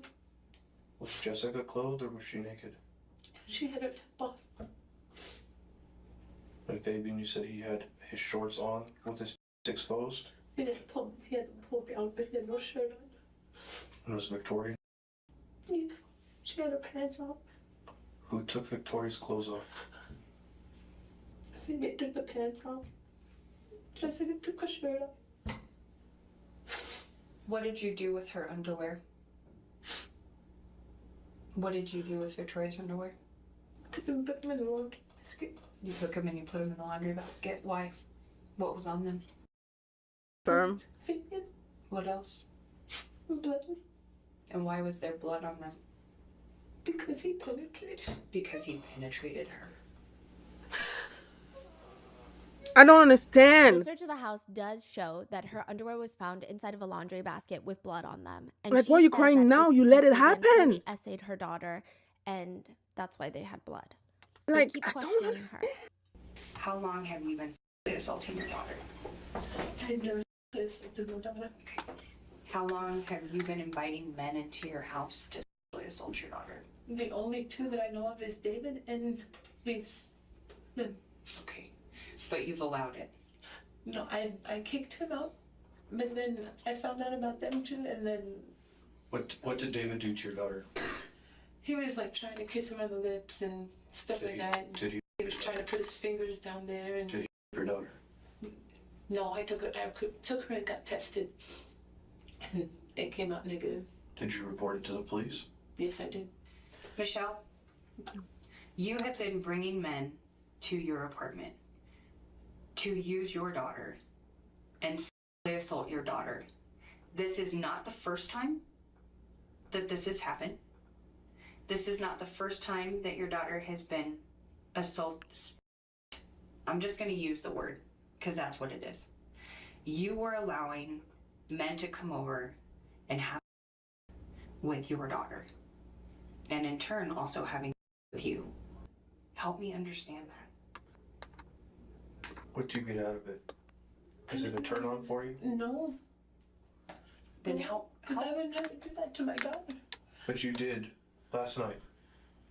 Was Jessica clothed or was she naked? She had her top off. And Fabian, you said he had his shorts on with his exposed? He had them pulled down, but he had no shirt on. And was Victoria? Yeah. She had her pants off. Who took Victoria's clothes off? Fabian took the pants off. Jessica took her shirt off. What did you do with her underwear? What did you do with Victoria's underwear? Put them in the laundry basket. You took them and you put them in the laundry basket. Why? What was on them? Sperm. Fabian. What else? Blood. And why was there blood on them? Because he penetrated. Because he penetrated her. I don't The understand. search of the house does show that her underwear was found inside of a laundry basket with blood on them. And Like, she why are you says crying that now? it's You let because it Fabian happen. really essayed her daughter, and that's why they had blood. They Like, keep I don't questioning her. understand. How long have you been sexually assaulting your daughter? I never assaulted my daughter. How long have you been inviting men into your house to sexually assault your daughter? The only two that I know of is David and his. Okay, but you've allowed it. No, I kicked him out, but then I found out about them too, and then What did David do to your daughter? he was like trying to kiss her on the lips and stuff like that. Did he He was trying to put his fingers down there, and Did he your daughter? no, I took her and got tested, and it came out negative. Did you report it to the police? Yes, I did. Michelle, you have been bringing men to your apartment to use your daughter and sexually assault your daughter. This is not the first time that this has happened. This is not the first time that your daughter has been assaulted. I'm just going to use the word because that's what it is. You were allowing men to come over and have with your daughter, and in turn also having with you. Help me understand that. What did you get out of it? Is it a turn on for you? No. Then help. Because I would never do that to my daughter. But you did last night.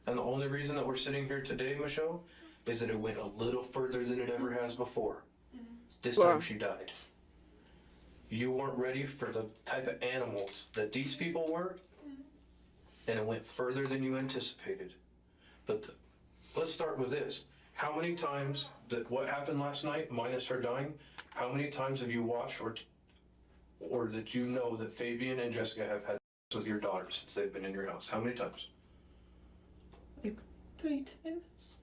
And the only reason that we're sitting here today, Michelle, is that it went a little further than it ever has before. This time she died. You weren't ready for the type of animals that these people were, and it went further than you anticipated. But let's start with this. How many times that what happened last night, minus her dying, how many times have you watched or that you know that Fabian and Jessica have had sex with your daughter since they've been in your house? How many times? Like 3 times.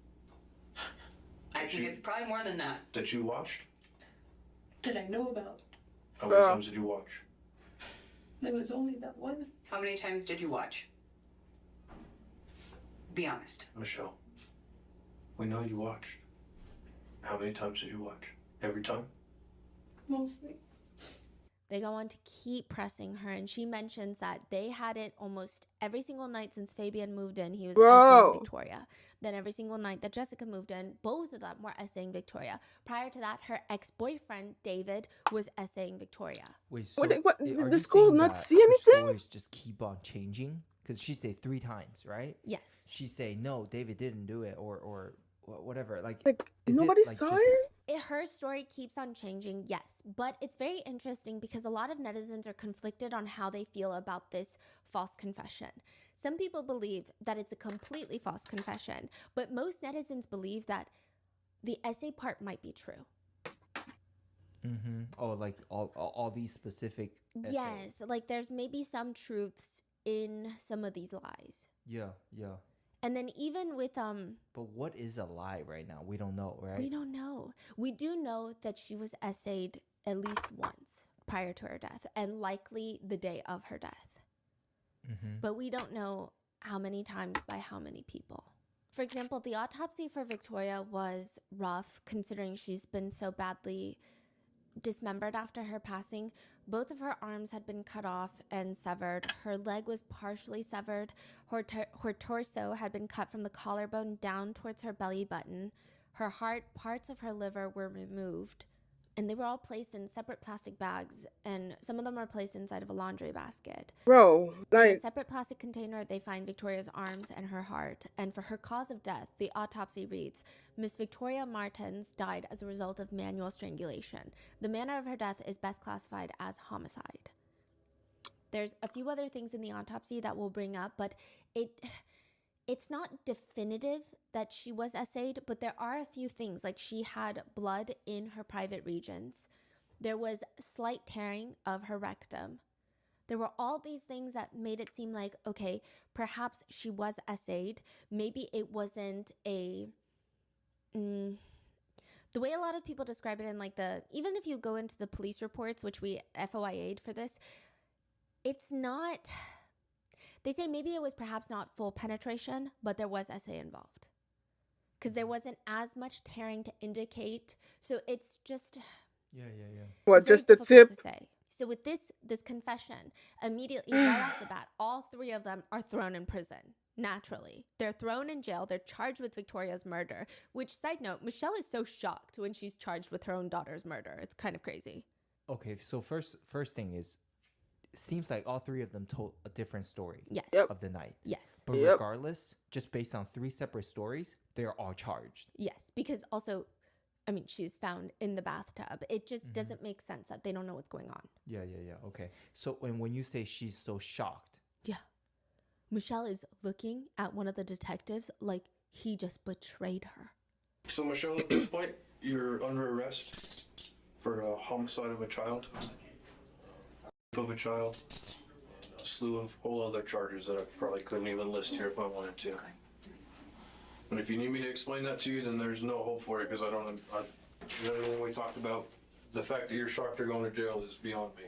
I think it's probably more than that. That you watched? That I know about. How many times did you watch? There was only that one. How many times did you watch? Be honest. Michelle, we know you watched. How many times did you watch? Every time? Mostly. They go on to keep pressing her, and she mentions that they had it almost every single night since Fabian moved in. He was essaying Victoria. Then every single night that Jessica moved in, both of them were essaying Victoria. Prior to that, her ex-boyfriend, David, was essaying Victoria. Wait, so What, are did you the school saying not that see her anything? stories just keep on changing? Because she say 3 times, right? Yes. She say, no, David didn't do it, or whatever. Like Like nobody saw it? Her story keeps on changing, yes. But it's very interesting because a lot of netizens are conflicted on how they feel about this false confession. Some people believe that it's a completely false confession, but most netizens believe that the essay part might be true. Mm-hmm. Oh, like all these specific essays. Yes, like there's maybe some truths in some of these lies. Yeah, yeah. And then even with But what is a lie right now? We don't know, right? we don't know. We do know that she was essayed at least once prior to her death, and likely the day of her death. Mm-hmm. But we don't know how many times by how many people. For example, the autopsy for Victoria was rough considering she's been so badly dismembered after her passing. Both of her arms had been cut off and severed. Her leg was partially severed. Her torso had been cut from the collarbone down towards her belly button. Her heart, parts of her liver were removed. And they were all placed in separate plastic bags, and some of them are placed inside of a laundry basket. Bro, In a like, separate plastic container, they find Victoria's arms and her heart. And for her cause of death, the autopsy reads, Miss Victoria Martens died as a result of manual strangulation. The manner of her death is best classified as homicide. There's a few other things in the autopsy that we'll bring up, but it's not definitive that she was essayed, but there are a few things, like she had blood in her private regions. There was slight tearing of her rectum. There were all these things that made it seem like, okay, perhaps she was SA'd. Maybe it wasn't a... the way a lot of people describe it in like even if you go into the police reports, which we FOIA'd for this, it's not... They say maybe it was perhaps not full penetration, but there was SA involved. Because there wasn't as much tearing to indicate. So it's just... Yeah. What, just the tip? To say. So with this confession, immediately right off the bat, all three of them are thrown in prison. Naturally. They're thrown in jail. They're charged with Victoria's murder. Which, side note, Michelle is so shocked when she's charged with her own daughter's murder. It's kind of crazy. Okay, so first thing is, it seems like all three of them told a different story of the night. Yes. But regardless, just based on 3 separate stories, they're all charged. Yes, because also... I mean, she's found in the bathtub. It just doesn't make sense that they don't know what's going on. Yeah. Okay. So when you say she's so shocked. Yeah. Michelle is looking at one of the detectives like he just betrayed her. So, Michelle, at this point, you're under arrest for a homicide of a child, rape of a child, and a slew of whole other charges that I probably couldn't even list here if I wanted to. But if you need me to explain that to you, then there's no hope for it, because everything we talked about, the fact that you're shocked or going to jail is beyond me.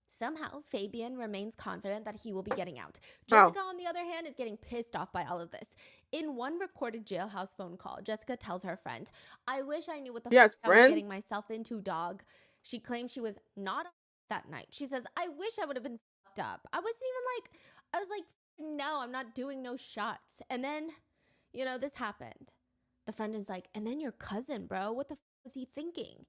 Somehow, Fabian remains confident that he will be getting out. Jessica, on the other hand, is getting pissed off by all of this. In one recorded jailhouse phone call, Jessica tells her friend, "I wish I knew what the fuck I was getting myself into, dog." She claims she was not that night. She says, "I wish I would have been fucked up. I was like, no, I'm not doing no shots." And then... this happened. The friend is like, "And then your cousin, bro, what the f was he thinking?"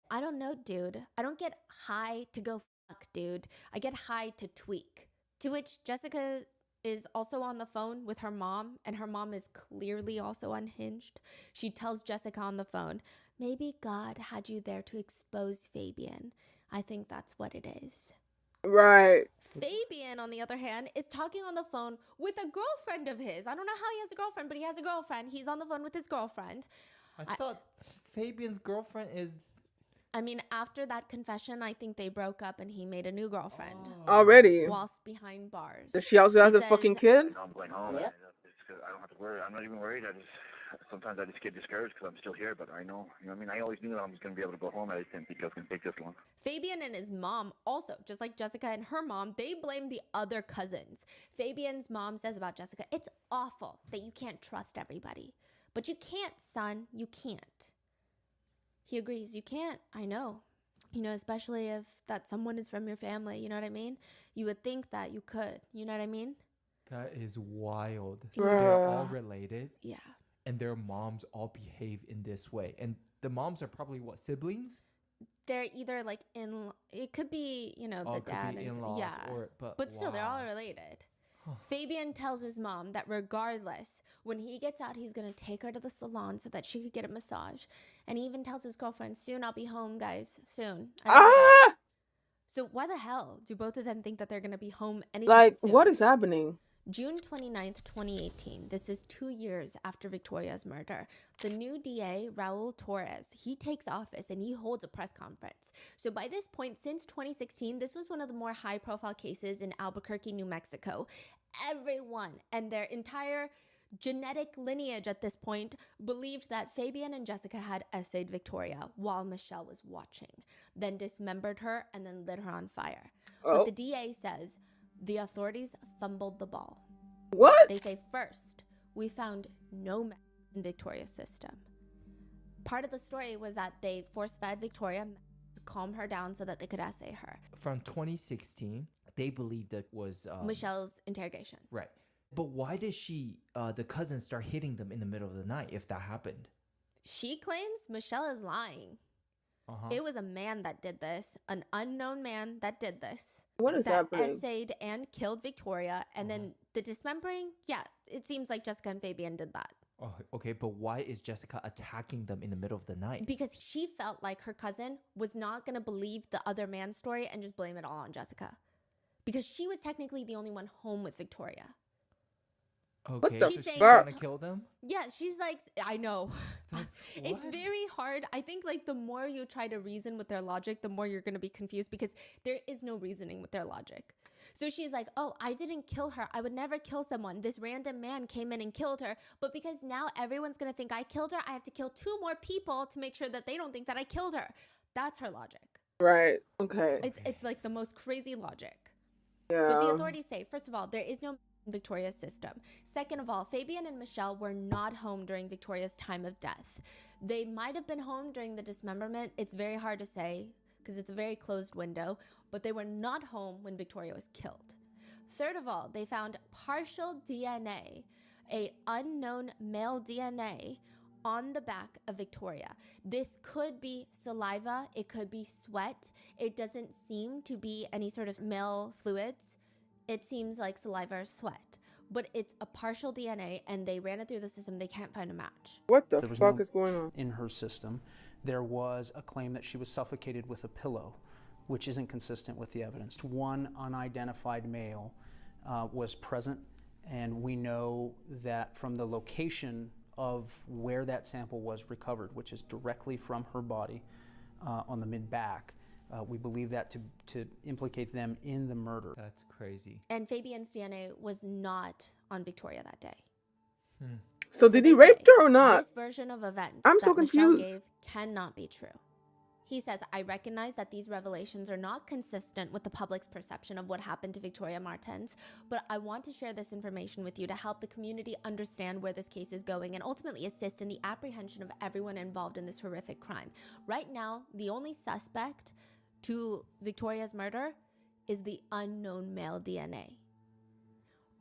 I don't know, dude. I don't get high to go fuck, dude. I get high to tweak. To which Jessica is also on the phone with her mom, and her mom is clearly also unhinged. She tells Jessica on the phone, "Maybe God had you there to expose Fabian. I think that's what it is." Right. Fabian, on the other hand, is talking on the phone with a girlfriend of his. I don't know how he has a girlfriend, but he has a girlfriend. He's on the phone with his girlfriend. I thought Fabian's girlfriend is... I mean, after that confession, I think they broke up and he made a new girlfriend. Already? Whilst behind bars. Does she also has a fucking kid? I'm going home. Yeah. I don't have to worry. I'm not even worried. Sometimes I just get discouraged because I'm still here, but I know, I always knew that I was going to be able to go home. I just didn't think it was going to take this long. Fabian and his mom also, just like Jessica and her mom, they blame the other cousins. Fabian's mom says about Jessica, "It's awful that you can't trust everybody." But you can't, son. You can't. He agrees. You can't. I know. Especially if that someone is from your family. You know what I mean? You would think that you could. You know what I mean? That is wild. Bruh. They're all related. Yeah. And their moms all behave in this way. And the moms are probably what, siblings? They're either like it could be, the dad and in-laws, yeah. But still, they're all related. Fabian tells his mom that regardless, when he gets out, he's going to take her to the salon so that she could get a massage. And he even tells his girlfriend, "Soon I'll be home, guys. Soon." So why the hell do both of them think that they're going to be home anytime soon? What is happening? June 29th, 2018. This is 2 years after Victoria's murder. The new DA, Raul Torres, he takes office and he holds a press conference. So by this point, since 2016, this was one of the more high-profile cases in Albuquerque, New Mexico. Everyone and their entire genetic lineage at this point believed that Fabian and Jessica had essayed Victoria while Michelle was watching, then dismembered her and then lit her on fire. But the DA says the authorities fumbled the ball. What? They say, first, we found no meth in Victoria's system. Part of the story was that they force-fed Victoria to calm her down so that they could assay her. From 2016, they believed that was... Michelle's interrogation. Right. But why did the cousin start hitting them in the middle of the night if that happened? She claims Michelle is lying. It was a man that did this, an unknown man that did this. What is happening? That essayed and killed Victoria, and then the dismembering, yeah, it seems like Jessica and Fabian did that. Oh, okay, but why is Jessica attacking them in the middle of the night? Because she felt like her cousin was not going to believe the other man's story and just blame it all on Jessica. Because she was technically the only one home with Victoria. Okay, the so She's she's saying trying to just- kill them? Yeah, she's like, I know. It's what? very hard. I think like the more you try to reason with their logic, the more you're going to be confused because there is no reasoning with their logic. So she's like, oh, I didn't kill her. I would never kill someone. This random man came in and killed her. But because now everyone's going to think I killed her, I have to kill 2 more people to make sure that they don't think that I killed her. That's her logic. Right. Okay. It's like the most crazy logic. Yeah. But the authorities say, first of all, there is no Victoria's system. Second of all, Fabian and Michelle were not home during Victoria's time of death. They might have been home during the dismemberment. It's very hard to say because it's a very closed window, but they were not home when Victoria was killed. Third of all, they found partial DNA, a unknown male DNA on the back of Victoria. This could be saliva, it could be sweat. It doesn't seem to be any sort of male fluids. It seems like saliva or sweat, but it's a partial DNA and they ran it through the system. They can't find a match. What the There was fuck no- is going on? In her system, there was a claim that she was suffocated with a pillow, which isn't consistent with the evidence. One unidentified male was present, and we know that from the location of where that sample was recovered, which is directly from her body on the mid-back, we believe that to implicate them in the murder. That's crazy. And Fabian's DNA was not on Victoria that day. So did he they rape say her or not? This version of events I'm that so Michelle confused. gave cannot be true. He says, I recognize that these revelations are not consistent with the public's perception of what happened to Victoria Martens, but I want to share this information with you to help the community understand where this case is going and ultimately assist in the apprehension of everyone involved in this horrific crime. Right now, the only suspect to Victoria's murder is the unknown male DNA.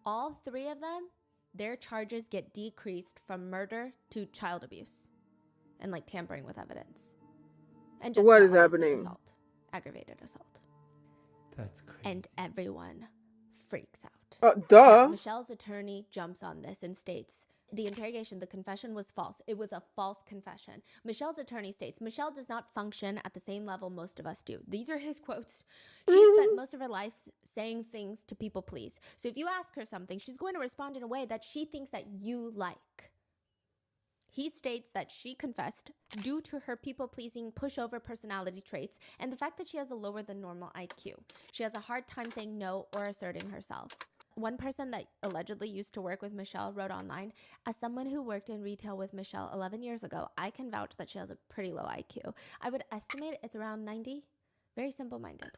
All 3 of them, their charges get decreased from murder to child abuse and like tampering with evidence. And just What now, is obviously, happening? Assault, aggravated assault. That's crazy. And everyone freaks out. Duh. Now, Michelle's attorney jumps on this and states, the interrogation, the confession was false. It was a false confession. Michelle's attorney states, Michelle does not function at the same level most of us do. These are his quotes. She spent most of her life saying things to people please. So if you ask her something, she's going to respond in a way that she thinks that you like. He states that she confessed due to her people-pleasing, pushover personality traits and the fact that she has a lower than normal IQ. She has a hard time saying no or asserting herself. One person that allegedly used to work with Michelle wrote online, as someone who worked in retail with Michelle 11 years ago, I can vouch that she has a pretty low IQ. I would estimate it's around 90. Very simple-minded.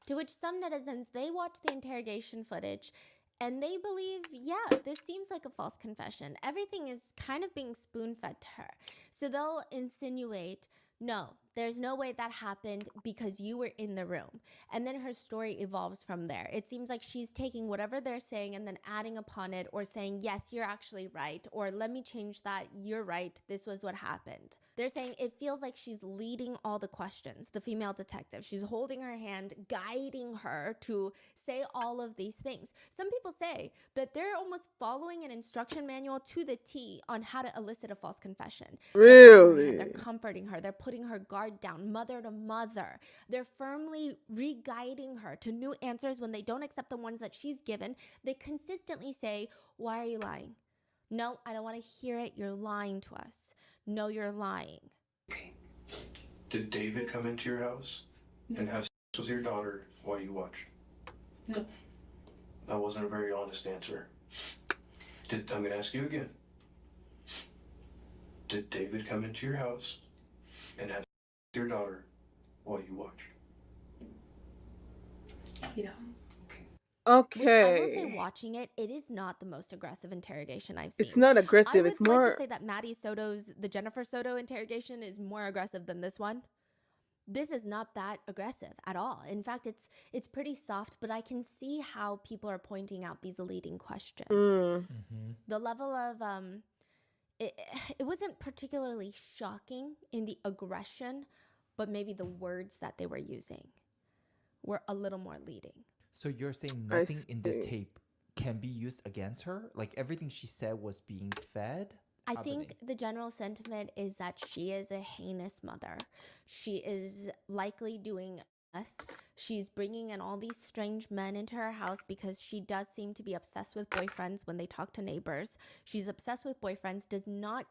To which some netizens, they watch the interrogation footage and they believe, yeah, this seems like a false confession. Everything is kind of being spoon-fed to her. So they'll insinuate, no, there's no way that happened because you were in the room. And then her story evolves from there. It seems like she's taking whatever they're saying and then adding upon it or saying, yes, you're actually right. Or let me change that. You're right. This was what happened. They're saying it feels like she's leading all the questions, the female detective. She's holding her hand, guiding her to say all of these things. Some people say that they're almost following an instruction manual to the T on how to elicit a false confession. Really? They're comforting her. They're putting her guard down, mother to mother. They're firmly re-guiding her to new answers when they don't accept the ones that she's given. They consistently say, why are you lying? No, I don't want to hear it. You're lying to us. No, you're lying. Okay. Did David come into your house and have sex with your daughter while you watched? No. That wasn't a very honest answer. I'm going to ask you again. Did David come into your house and have sex with your daughter while you watched? Yeah. Okay. I will say, watching it, it is not the most aggressive interrogation I've seen. It's not aggressive. I It's would more. like to say that Maddie Soto's, the Jennifer Soto interrogation is more aggressive than this one. This is not that aggressive at all. In fact, it's pretty soft, but I can see how people are pointing out these leading questions. The level of it wasn't particularly shocking in the aggression, but maybe the words that they were using were a little more leading. So you're saying I nothing in this see. tape can be used against her? Like everything she said was being fed? I think the general sentiment is that she is a heinous mother. She is likely doing meth. She's bringing in all these strange men into her house because she does seem to be obsessed with boyfriends when they talk to neighbors. She's obsessed with boyfriends, does not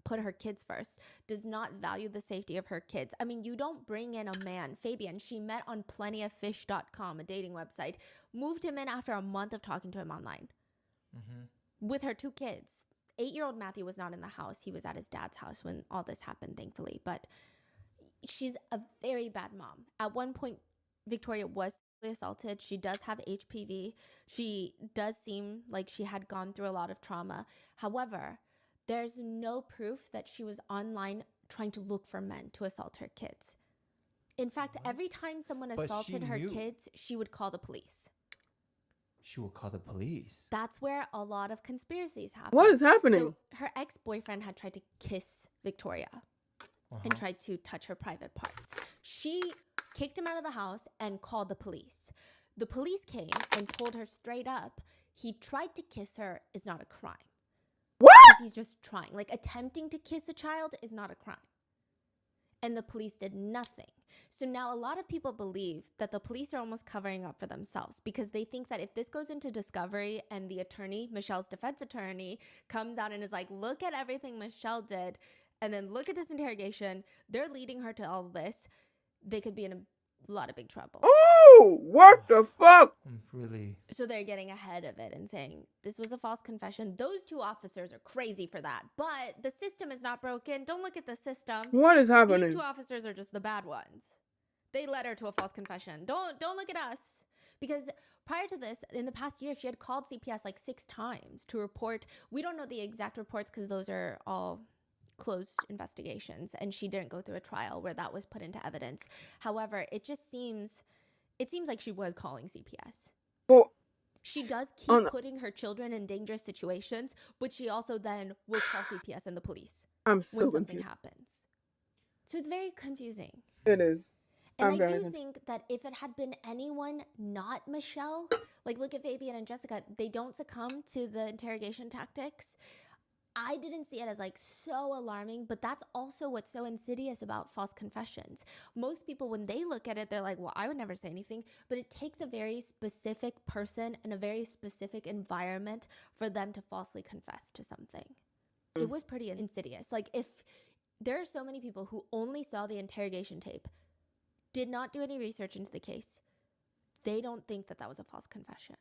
put her kids first, does not value the safety of her kids. I mean, you don't bring in a man. Fabian, she met on plentyoffish.com, a dating website, moved him in after a month of talking to him online with her 2 kids. 8-year-old Matthew was not in the house. He was at his dad's house when all this happened, thankfully. But she's a very bad mom. At one point, Victoria was assaulted. She does have HPV. She does seem like she had gone through a lot of trauma. However, there's no proof that she was online trying to look for men to assault her kids. In fact, every time someone assaulted her kids, she would call the police. She will call the police. That's where a lot of conspiracies happen. What is happening? So her ex-boyfriend had tried to kiss Victoria and tried to touch her private parts. She kicked him out of the house and called the police. The police came and told her straight up, he tried to kiss her is not a crime. What? Because he's just trying. Like, attempting to kiss a child is not a crime. And the police did nothing. So now a lot of people believe that the police are almost covering up for themselves because they think that if this goes into discovery and the attorney, Michelle's defense attorney, comes out and is like, look at everything Michelle did, and then look at this interrogation, they're leading her to all this, they could be in a lot of big trouble. Oh, what the fuck? Really? So they're getting ahead of it and saying, this was a false confession. Those 2 officers are crazy for that. But the system is not broken. Don't look at the system. What is happening? These 2 officers are just the bad ones. They led her to a false confession. Don't look at us. Because prior to this, in the past year, she had called CPS like 6 times to report. We don't know the exact reports because those are all closed investigations, and she didn't go through a trial where that was put into evidence. However, it seems like she was calling CPS. Well, she does keep putting her children in dangerous situations, but she also then will call CPS and the police I'm so when something confused. happens. So it's very confusing. It is. And I do think that if it had been anyone not Michelle, like look at Fabian and Jessica, they don't succumb to the interrogation tactics. I didn't see it as like so alarming, but that's also what's so insidious about false confessions. Most people, when they look at it, they're like, well, I would never say anything, but it takes a very specific person and a very specific environment for them to falsely confess to something. It was pretty insidious. Like, if there are so many people who only saw the interrogation tape, did not do any research into the case, they don't think that that was a false confession.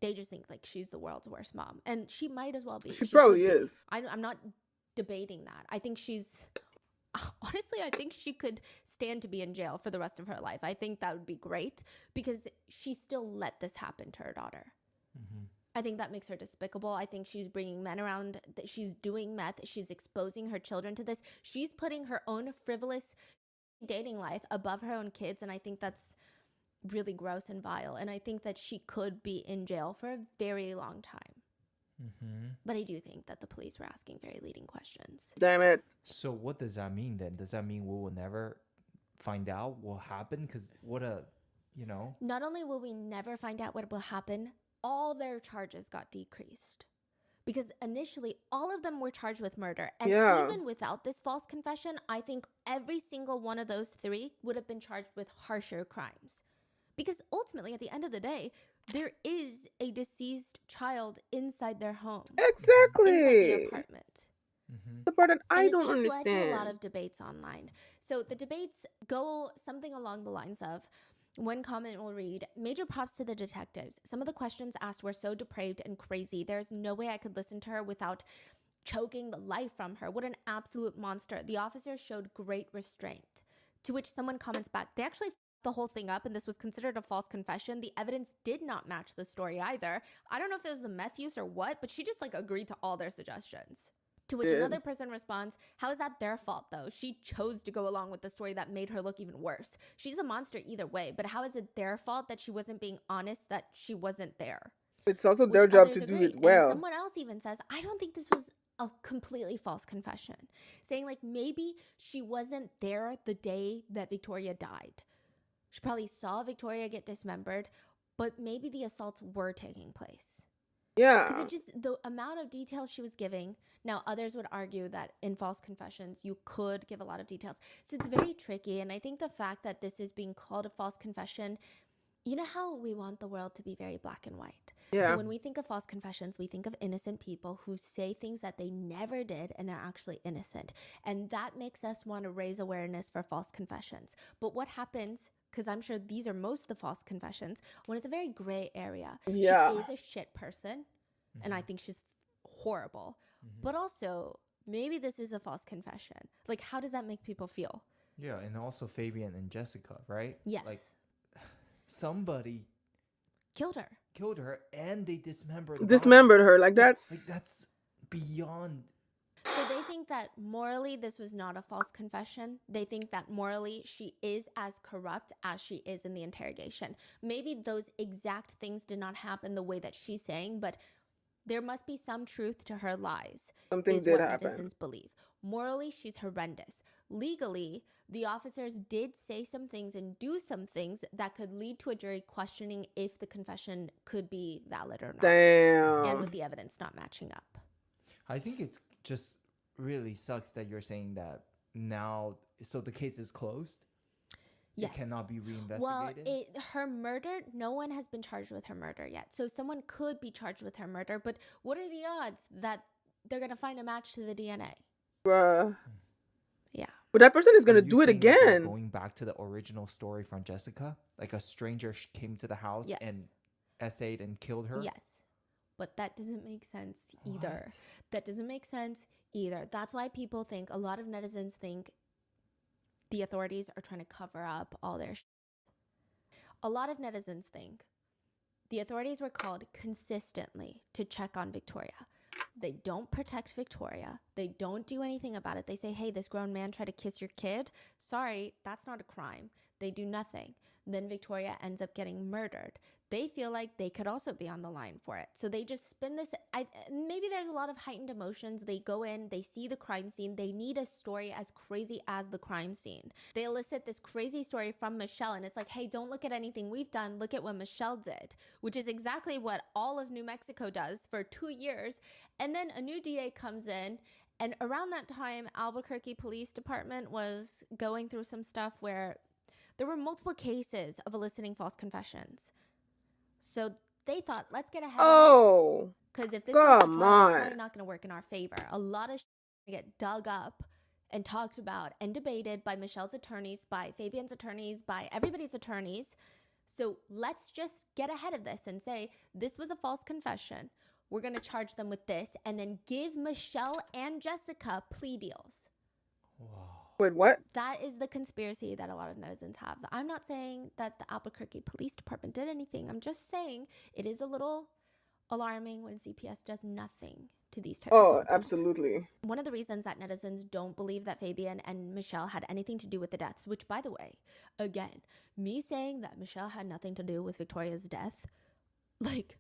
They just think like she's the world's worst mom, and she might as well be. She probably could be. is. I'm not debating that. I think honestly, I think she could stand to be in jail for the rest of her life. I think that would be great because she still let this happen to her daughter. I think that makes her despicable. I think she's bringing men around, that she's doing meth, she's exposing her children to this. She's putting her own frivolous dating life above her own kids, and I think that's really gross and vile, and I think that she could be in jail for a very long time. But I do think that the police were asking very leading questions. Damn it. So what does that mean then? Does that mean we will never find out what happened? Because not only will we never find out what will happen, all their charges got decreased. Because initially, all of them were charged with murder. And even without this false confession, I think every single one of those 3 would have been charged with harsher crimes. Because ultimately, at the end of the day, there is a deceased child inside their home. Exactly. Inside the apartment. The part that I don't understand. understand. Led to a lot of debates online. So the debates go something along the lines of, one comment will read, major props to the detectives. Some of the questions asked were so depraved and crazy. There's no way I could listen to her without choking the life from her. What an absolute monster. The officers showed great restraint. To which someone comments back, they actually the whole thing up and this was considered a false confession. The evidence did not match the story either. I don't know if it was the meth use or what, but she just agreed to all their suggestions. To which another person responds, how is that their fault though? She chose to go along with the story that made her look even worse. She's a monster either way, but how is it their fault that she wasn't being honest, that she wasn't there? It's also their job to do it well. And someone else even says, I don't think this was a completely false confession. Saying like maybe she wasn't there the day that Victoria died. She probably saw Victoria get dismembered, but maybe the assaults were taking place. Because Yeah. it just, the amount of details she was giving. Now, others would argue that in false confessions, you could give a lot of details. So it's very tricky. And I think the fact that this is being called a false confession, you know how we want the world to be very black and white. So Yeah. when we think of false confessions, we think of innocent people who say things that they never did and they're actually innocent. And that makes us want to raise awareness for false confessions. But what happens, because I'm sure these are most of the false confessions, when it's a very gray area. Yeah. She is a shit person, and I think she's horrible. But also, maybe this is a false confession. Like, how does that make people feel? Yeah, and also Fabian and Jessica, right? Yes. Like, somebody killed her and they dismembered her. Like, that's beyond. So they think that morally this was not a false confession. They think that morally she is as corrupt as she is in the interrogation. Maybe those exact things did not happen the way that she's saying, but there must be some truth to her lies. Something is did what happen. netizens believe. Morally, she's horrendous. Legally, the officers did say some things and do some things that could lead to a jury questioning if the confession could be valid or not. Damn. And with the evidence not matching up. I think it's just really sucks that you're saying that now, so the case is closed? Yes. It cannot be reinvestigated? Well, her murder, no one has been charged with her murder yet. So someone could be charged with her murder, but what are the odds that they're going to find a match to the DNA? Bruh. Yeah. But that person is going to you do it saying that they're again. going back to the original story from Jessica? Like a stranger came to the house Yes. and essayed and killed her? Yes. But that doesn't make sense either. That doesn't make sense either. That's why people think, a lot of netizens think the authorities are trying to cover up all their A lot of netizens think the authorities were called consistently to check on Victoria. They don't protect Victoria. They don't do anything about it. They say, hey, this grown man tried to kiss your kid. Sorry, that's not a crime. They do nothing. Then Victoria ends up getting murdered. They feel like they could also be on the line for it. So they just spin this. Maybe there's a lot of heightened emotions. They go in, they see the crime scene. They need a story as crazy as the crime scene. They elicit this crazy story from Michelle, and it's like, hey, don't look at anything we've done. Look at what Michelle did, which is exactly what all of New Mexico does for 2 years. And then a new DA comes in, and around that time, Albuquerque Police Department was going through some stuff where there were multiple cases of eliciting false confessions. So they thought, let's get ahead of this. Because if this goes to trial, it's probably not going to work in our favor. A lot of shit get dug up and talked about and debated by Michelle's attorneys, by Fabian's attorneys, by everybody's attorneys. So let's just get ahead of this and say, this was a false confession. We're going to charge them with this and then give Michelle and Jessica plea deals. Wow. Wait, what? That is the conspiracy that a lot of netizens have. I'm not saying that the Albuquerque Police Department did anything. I'm just saying it is a little alarming when CPS does nothing to these types of phone calls. Absolutely. One of the reasons that netizens don't believe that Fabian and Michelle had anything to do with the deaths, which, by the way, again, me saying that Michelle had nothing to do with Victoria's death, like,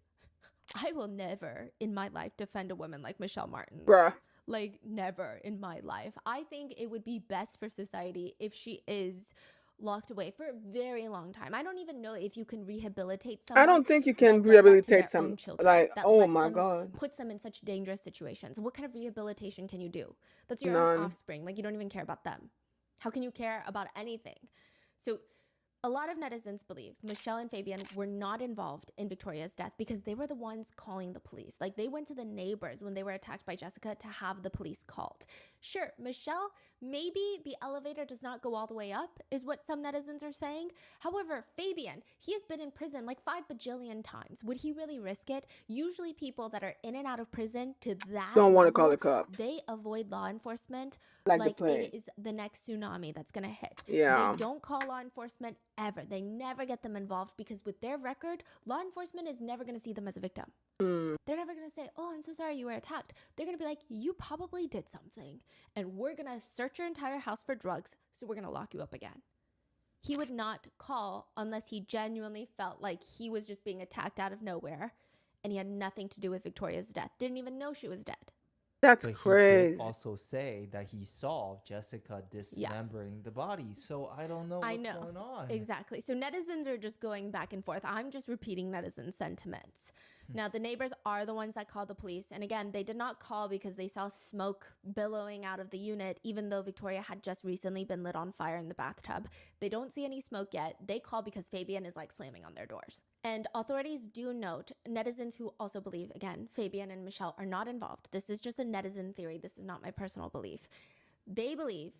I will never in my life defend a woman like Michelle Martens. Bruh. Like, never in my life. I think it would be best for society if she is locked away for a very long time. I don't even know if you can rehabilitate someone. I don't think you can rehabilitate some. Like, oh my God. Puts them in such dangerous situations. What kind of rehabilitation can you do? That's your own offspring. Like, you don't even care about them. How can you care about anything? So a lot of netizens believe Michelle and Fabian were not involved in Victoria's death because they were the ones calling the police. Like, they went to the neighbors when they were attacked by Jessica to have the police called. Sure, Michelle, maybe the elevator does not go all the way up, is what some netizens are saying. However, Fabian, he has been in prison like 5 bajillion times. Would he really risk it? Usually people that are in and out of prison to that don't want to call level, the cops. they avoid law enforcement like it is the next tsunamis that's going to hit. Yeah. They don't call law enforcement ever. They never get them involved because with their record, law enforcement is never going to see them as a victim. They're never going to say, oh, I'm so sorry you were attacked. They're going to be like, you probably did something and we're going to search your entire house for drugs, so we're going to lock you up again. He would not call unless he genuinely felt like he was just being attacked out of nowhere and he had nothing to do with Victoria's death. Didn't even know she was dead. That's but crazy. He did also say that he saw Jessica dismembering the body. So I don't know what's going on. Exactly. So netizens are just going back and forth. I'm just repeating netizen sentiments. Now, the neighbors are the ones that called the police. And again, they did not call because they saw smoke billowing out of the unit, even though Victoria had just recently been lit on fire in the bathtub. They don't see any smoke yet. They call because Fabian is like slamming on their doors. And authorities do note netizens who also believe, again, Fabian and Michelle are not involved. This is just a netizen theory. This is not my personal belief. They believe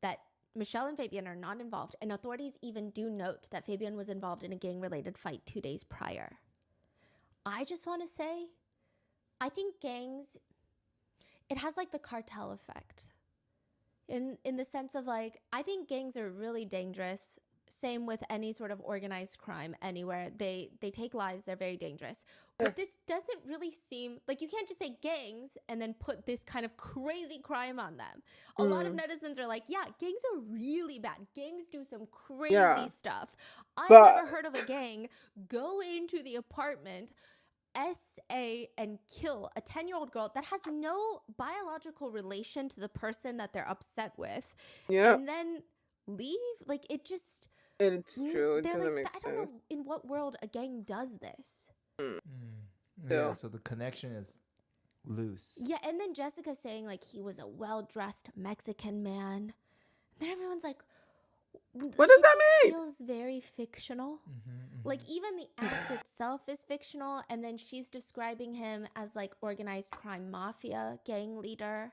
that Michelle and Fabian are not involved. And authorities even do note that Fabian was involved in a gang-related fight 2 days prior. I just want to say, I think gangs, it has like the cartel effect. In the sense of like, I think gangs are really dangerous. Same with any sort of organized crime anywhere. They take lives, they're very dangerous. But this doesn't really seem, like you can't just say gangs and then put this kind of crazy crime on them. A lot of netizens are like, yeah, gangs are really bad. Gangs do some crazy stuff. I've never heard of a gang go into the apartment, SA, and kill a 10-year-old girl that has no biological relation to the person that they're upset with. And then leave. Like, it just... It's true. It doesn't like, make I sense. don't know in what world a gang does this. Yeah, so the connection is loose. Yeah, and then Jessica saying, like, he was a well-dressed Mexican man. And then everyone's like, what does that mean? It feels very fictional. Like, even the act itself is fictional, and then she's describing him as, like, organized crime mafia gang leader.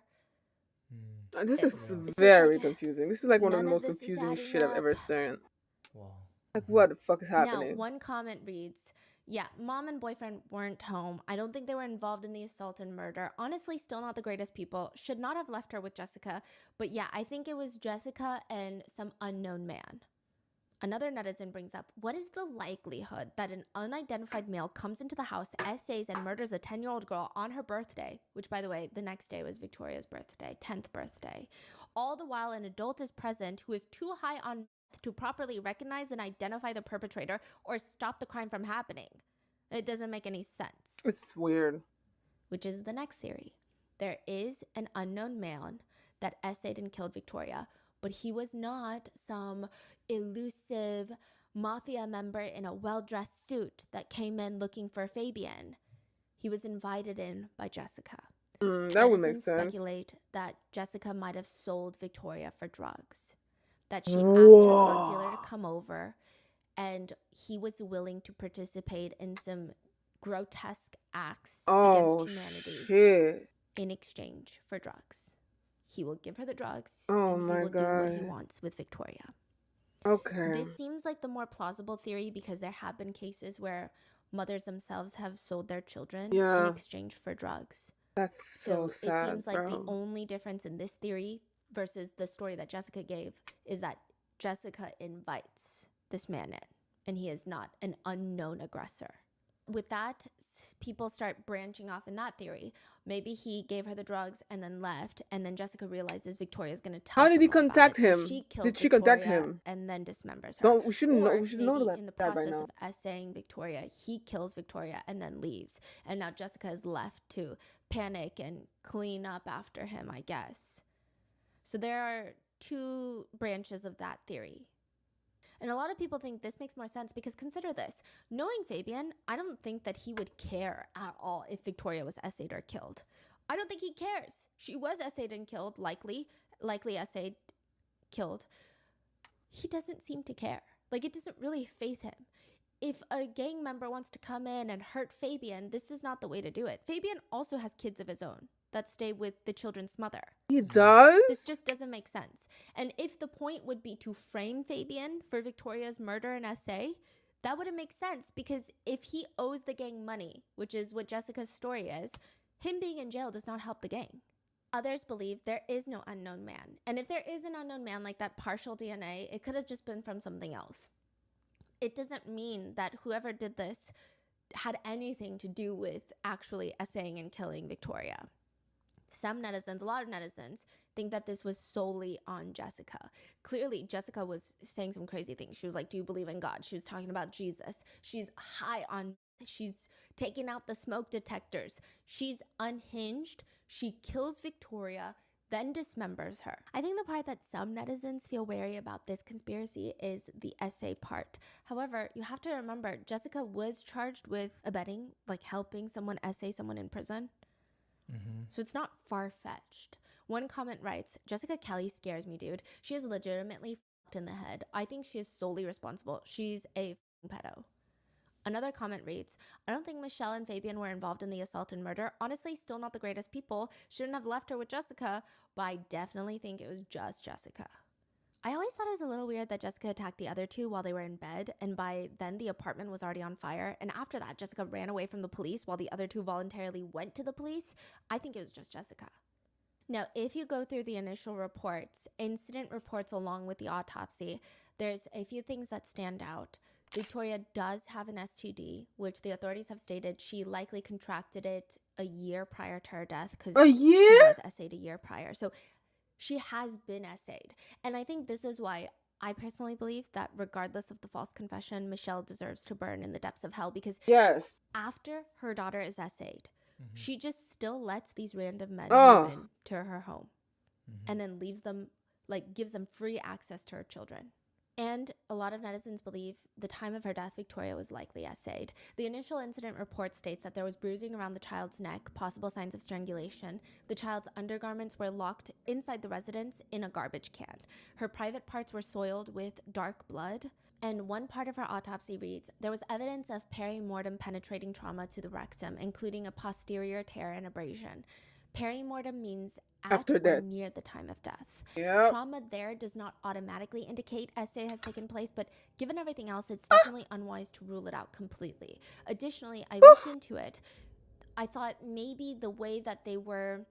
This is very confusing. This is like one of the most confusing shit I've ever seen. Wow. Like, what the fuck is happening? Now, one comment reads, yeah, mom and boyfriend weren't home. I don't think they were involved in the assault and murder. Honestly, still not the greatest people. Should not have left her with Jessica. But yeah, I think it was Jessica and some unknown man. Another netizen brings up, what is the likelihood that an unidentified male comes into the house, essays, and murders a 10-year-old girl on her birthday, which, by the way, the next day was Victoria's birthday, 10th birthday, all the while an adult is present who is too high on to properly recognize and identify the perpetrator or stop the crime from happening? It doesn't make any sense. It's weird. Which is the next theory. There is an unknown man that essayed and killed Victoria, but he was not some elusive mafia member in a well-dressed suit that came in looking for Fabian. He was invited in by Jessica. That would make sense. Speculate that Jessica might have sold Victoria for drugs. That she asked her drug dealer to come over, and he was willing to participate in some grotesque acts against humanity in exchange for drugs. He will give her the drugs, and he will do what he wants with Victoria. Okay. This seems like the more plausible theory because there have been cases where mothers themselves have sold their children in exchange for drugs. That's so sad, it seems like the only difference in this theory versus the story that Jessica gave is that Jessica invites this man in, and he is not an unknown aggressor. With that, people start branching off in that theory. Maybe he gave her the drugs and then left, and then Jessica realizes Victoria's going to tell How did he contact him? So she kills Did she contact him? And then dismembers her. No, we shouldn't know. We should know maybe that in the by process now. of essaying Victoria, he kills Victoria and then leaves. And now Jessica is left to panic and clean up after him, I guess. So there are two branches of that theory. And a lot of people think this makes more sense because consider this. Knowing Fabian, I don't think that he would care at all if Victoria was essayed or killed. I don't think he cares. She was essayed and killed, likely essayed, killed. He doesn't seem to care. Like, it doesn't really faze him. If a gang member wants to come in and hurt Fabian, this is not the way to do it. Fabian also has kids of his own that stay with the children's mother. He does? This just doesn't make sense. And if the point would be to frame Fabian for Victoria's murder and essay, that wouldn't make sense because if he owes the gang money, which is what Jessica's story is, him being in jail does not help the gang. Others believe there is no unknown man. And if there is an unknown man like that partial DNA, it could have just been from something else. It doesn't mean that whoever did this had anything to do with actually essaying and killing Victoria. Some netizens, a lot of netizens, think that this was solely on Jessica. Clearly, Jessica was saying some crazy things. She was like, do you believe in God? She was talking about Jesus. She's high on, she's taking out the smoke detectors. She's unhinged. She kills Victoria. then dismembers her. I think the part that some netizens feel wary about this conspiracy is the essay part. However, you have to remember Jessica was charged with abetting, like helping someone essay someone in prison. So it's not far-fetched. One comment writes, Jessica Kelley scares me, dude. She is legitimately fucked in the head. I think she is solely responsible. She's a pedo. Another comment reads, I don't think Michelle and Fabian were involved in the assault and murder. Honestly, still not the greatest people. Shouldn't have left her with Jessica, but I definitely think it was just Jessica. I always thought it was a little weird that Jessica attacked the other two while they were in bed, and by then the apartment was already on fire, and after that Jessica ran away from the police while the other two voluntarily went to the police. I think it was just Jessica. Now, if you go through the initial reports, incident reports along with the autopsy, there's a few things that stand out. Victoria does have an STD, which the authorities have stated she likely contracted it a year prior to her death because she was essayed a year prior. So she has been essayed. And I think this is why I personally believe that regardless of the false confession, Michelle deserves to burn in the depths of hell, because after her daughter is essayed, she just still lets these random men move in to her home and then leaves them, like gives them free access to her children. And a lot of netizens believe the time of her death, Victoria was likely essayed. The initial incident report states that there was bruising around the child's neck, possible signs of strangulation. The child's undergarments were locked inside the residence in a garbage can. Her private parts were soiled with dark blood. And one part of her autopsy reads, there was evidence of perimortem penetrating trauma to the rectum, including a posterior tear and abrasion. Perimortem means after or near the time of death. Trauma there does not automatically indicate essay has taken place, but given everything else, it's definitely unwise to rule it out completely. Additionally, I looked into it. I thought maybe the way that they were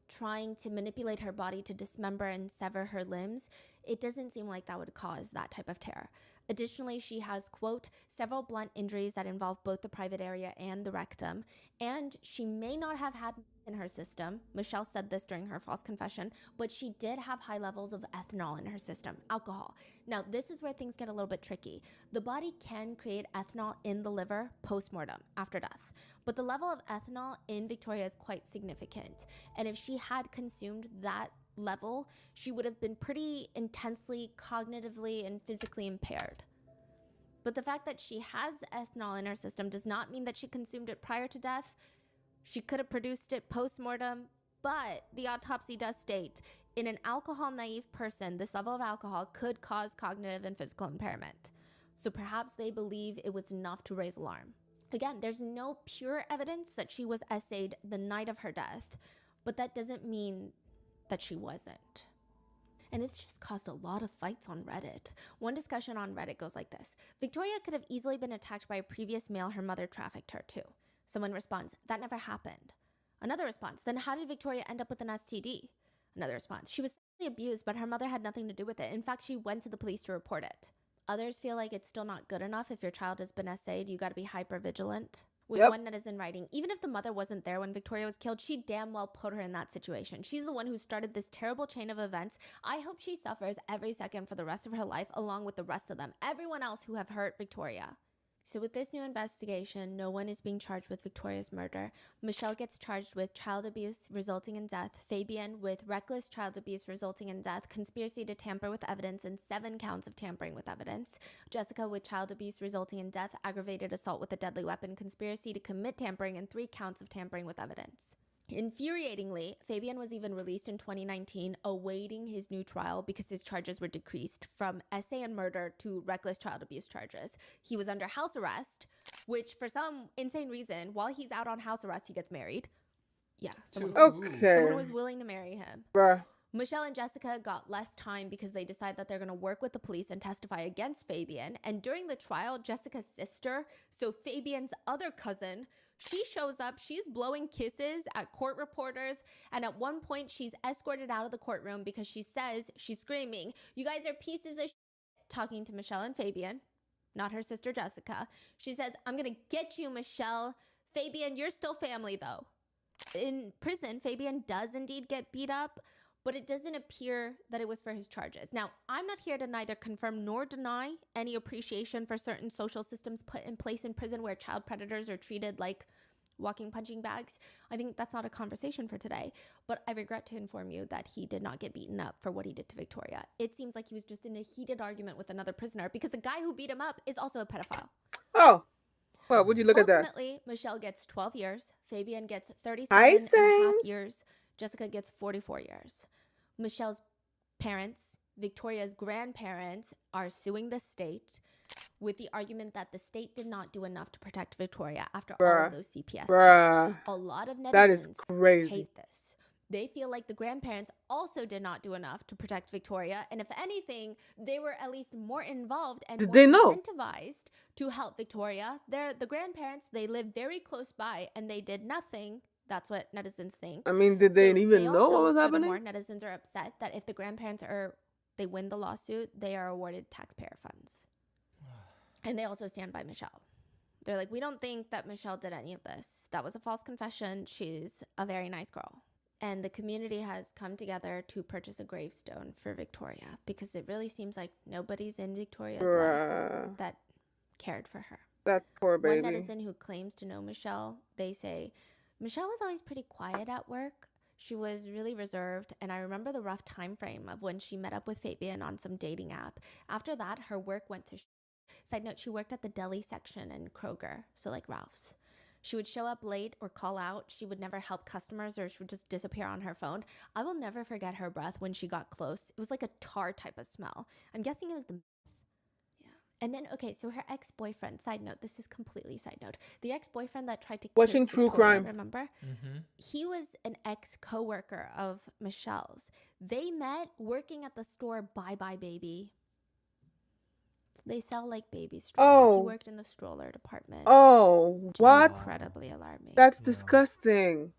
trying to manipulate her body to dismember and sever her limbs, it doesn't seem like that would cause that type of tear. Additionally, she has, quote, several blunt injuries that involve both the private area and the rectum, and she may not have had in her system. Michelle said this during her false confession, but she did have high levels of ethanol in her system, alcohol. Now, this is where things get a little bit tricky. The body can create ethanol in the liver post-mortem, after death, but the level of ethanol in Victoria is quite significant, and if she had consumed that level, she would have been pretty intensely cognitively and physically impaired. But the fact that she has ethanol in her system does not mean that she consumed it prior to death. She could have produced it post-mortem, but the autopsy does state in an alcohol-naive person, this level of alcohol could cause cognitive and physical impairment. So perhaps they believe it was enough to raise alarm. Again, there's no pure evidence that she was essayed the night of her death, but that doesn't mean that she wasn't. And it's just caused a lot of fights on Reddit. One discussion on Reddit goes like this. Victoria could have easily been attacked by a previous male her mother trafficked her to. Someone responds, that never happened. Another response, then how did Victoria end up with an STD? Another response, she was sexually abused, but her mother had nothing to do with it. In fact, she went to the police to report it. Others feel like it's still not good enough. If your child has been essayed, you gotta be hyper vigilant. With one netizen writing, even if the mother wasn't there when Victoria was killed, she damn well put her in that situation. She's the one who started this terrible chain of events. I hope she suffers every second for the rest of her life, along with the rest of them, everyone else who have hurt Victoria. So with this new investigation, no one is being charged with Victoria's murder. Michelle gets charged with child abuse resulting in death, Fabian with reckless child abuse resulting in death, conspiracy to tamper with evidence, and 7 counts of tampering with evidence. Jessica with child abuse resulting in death, aggravated assault with a deadly weapon, conspiracy to commit tampering, and 3 counts of tampering with evidence. Infuriatingly, Fabian was even released in 2019, awaiting his new trial because his charges were decreased from essay and murder to reckless child abuse charges. He was under house arrest, which for some insane reason, while he's out on house arrest, he gets married. Yeah, someone was willing to marry him. Michelle and Jessica got less time because they decide that they're going to work with the police and testify against Fabian. And during the trial, Jessica's sister, so Fabian's other cousin, she shows up, she's blowing kisses at court reporters, and at one point she's escorted out of the courtroom because she says, she's screaming, you guys are pieces of shit, talking to Michelle and Fabian, not her sister Jessica. She says, I'm gonna get you, Michelle. Fabian, you're still family though. In prison, Fabian does indeed get beat up, but it doesn't appear that it was for his charges. Now, I'm not here to neither confirm nor deny any appreciation for certain social systems put in place in prison where child predators are treated like walking punching bags. I think that's not a conversation for today, but I regret to inform you that he did not get beaten up for what he did to Victoria. It seems like he was just in a heated argument with another prisoner because the guy who beat him up is also a pedophile. Oh, well, would you look at that? Ultimately, Michelle gets 12 years, Fabian gets 37.5 years, Jessica gets 44 years. Michelle's parents, Victoria's grandparents, are suing the state with the argument that the state did not do enough to protect Victoria after all of those CPS calls. A lot of netizens hate this. They feel like the grandparents also did not do enough to protect Victoria, and if anything, they were at least more involved and more incentivized to help Victoria. The grandparents, they live very close by, and they did nothing. That's what netizens think. I mean, did they even know what was happening? Furthermore, netizens are upset that if the grandparents they win the lawsuit, they are awarded taxpayer funds. And they also stand by Michelle. They're like, we don't think that Michelle did any of this. That was a false confession. She's a very nice girl. And the community has come together to purchase a gravestone for Victoria because it really seems like nobody's in Victoria's life that cared for her. That poor baby. One netizen who claims to know Michelle, they say, Michelle was always pretty quiet at work. She was really reserved, and I remember the rough time frame of when she met up with Fabian on some dating app. After that, her work went to Side note, she worked at the deli section in Kroger, so like Ralph's. She would show up late or call out. She would never help customers, or she would just disappear on her phone. I will never forget her breath when she got close. It was like a tar type of smell. I'm guessing it was the... Yeah. And then, okay, so her ex-boyfriend, side note, this is completely side note. The ex-boyfriend that tried to kiss watching true Victoria, crime, remember? He was an ex-coworker of Michelle's. They met working at the store Bye Bye Baby. They sell like baby strollers. He worked in the stroller department. Oh, what? Incredibly alarming. That's disgusting.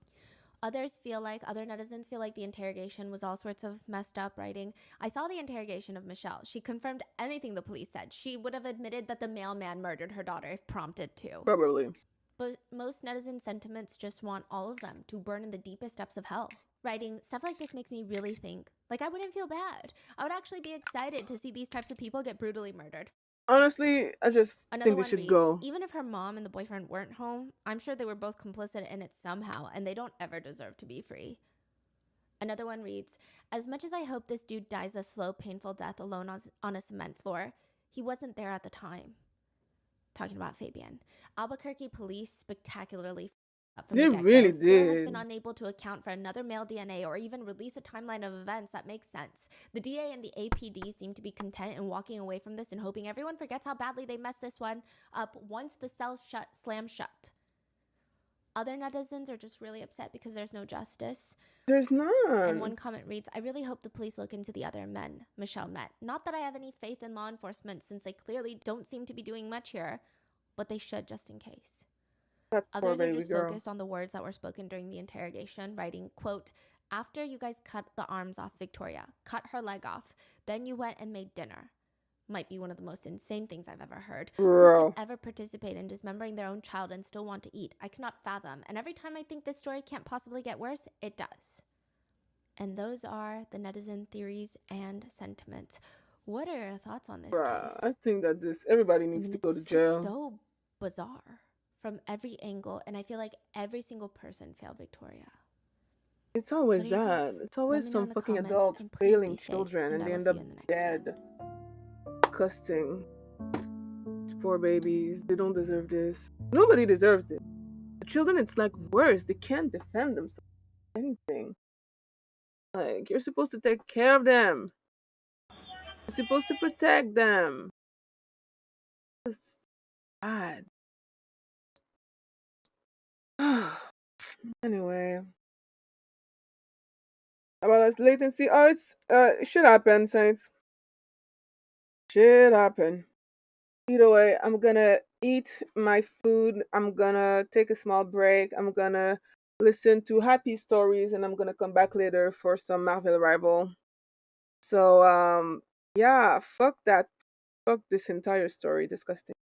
Other netizens feel like the interrogation was all sorts of messed up, writing, I saw the interrogation of Michelle. She confirmed anything the police said. She would have admitted that the mailman murdered her daughter if prompted to. Probably. But most netizen sentiments just want all of them to burn in the deepest depths of hell. Writing, stuff like this makes me really think. Like, I wouldn't feel bad. I would actually be excited to see these types of people get brutally murdered. Honestly, I just think they should go. Even if her mom and the boyfriend weren't home, I'm sure they were both complicit in it somehow, and they don't ever deserve to be free. Another one reads, as much as I hope this dude dies a slow, painful death alone on a cement floor, he wasn't there at the time. Talking about Fabian. Albuquerque police spectacularly they really still has did. been unable to account for another male DNA or even release a timeline of events that makes sense. The DA and the APD seem to be content in walking away from this and hoping everyone forgets how badly they messed this one up once the cell slams shut. Other netizens are just really upset because there's no justice. There's none. And one comment reads, I really hope the police look into the other men Michelle met. Not that I have any faith in law enforcement since they clearly don't seem to be doing much here, but they should just in case. Others are just focused on the words that were spoken during the interrogation, writing, quote, after you guys cut the arms off Victoria, cut her leg off, then you went and made dinner. Might be one of the most insane things I've ever heard. Who could ever participate in dismembering their own child and still want to eat? I cannot fathom. And every time I think this story can't possibly get worse, it does. And those are the netizen theories and sentiments. What are your thoughts on this case? I think that everybody needs to go to jail. It's so bizarre from every angle, and I feel like every single person failed Victoria. It's always that. It's always some fucking adult failing children, and they end up dead. Disgusting. These poor babies, they don't deserve this. Nobody deserves this. The children, it's like worse. They can't defend themselves. Anything. Like, you're supposed to take care of them. You're supposed to protect them. It's bad. Anyway. About this latency. Oh, it should happen, Saints. Shit happen. Either way, I'm gonna eat my food. I'm gonna take a small break. I'm gonna listen to happy stories, and I'm gonna come back later for some Marvel Rival. So, yeah, fuck that. Fuck this entire story. Disgusting.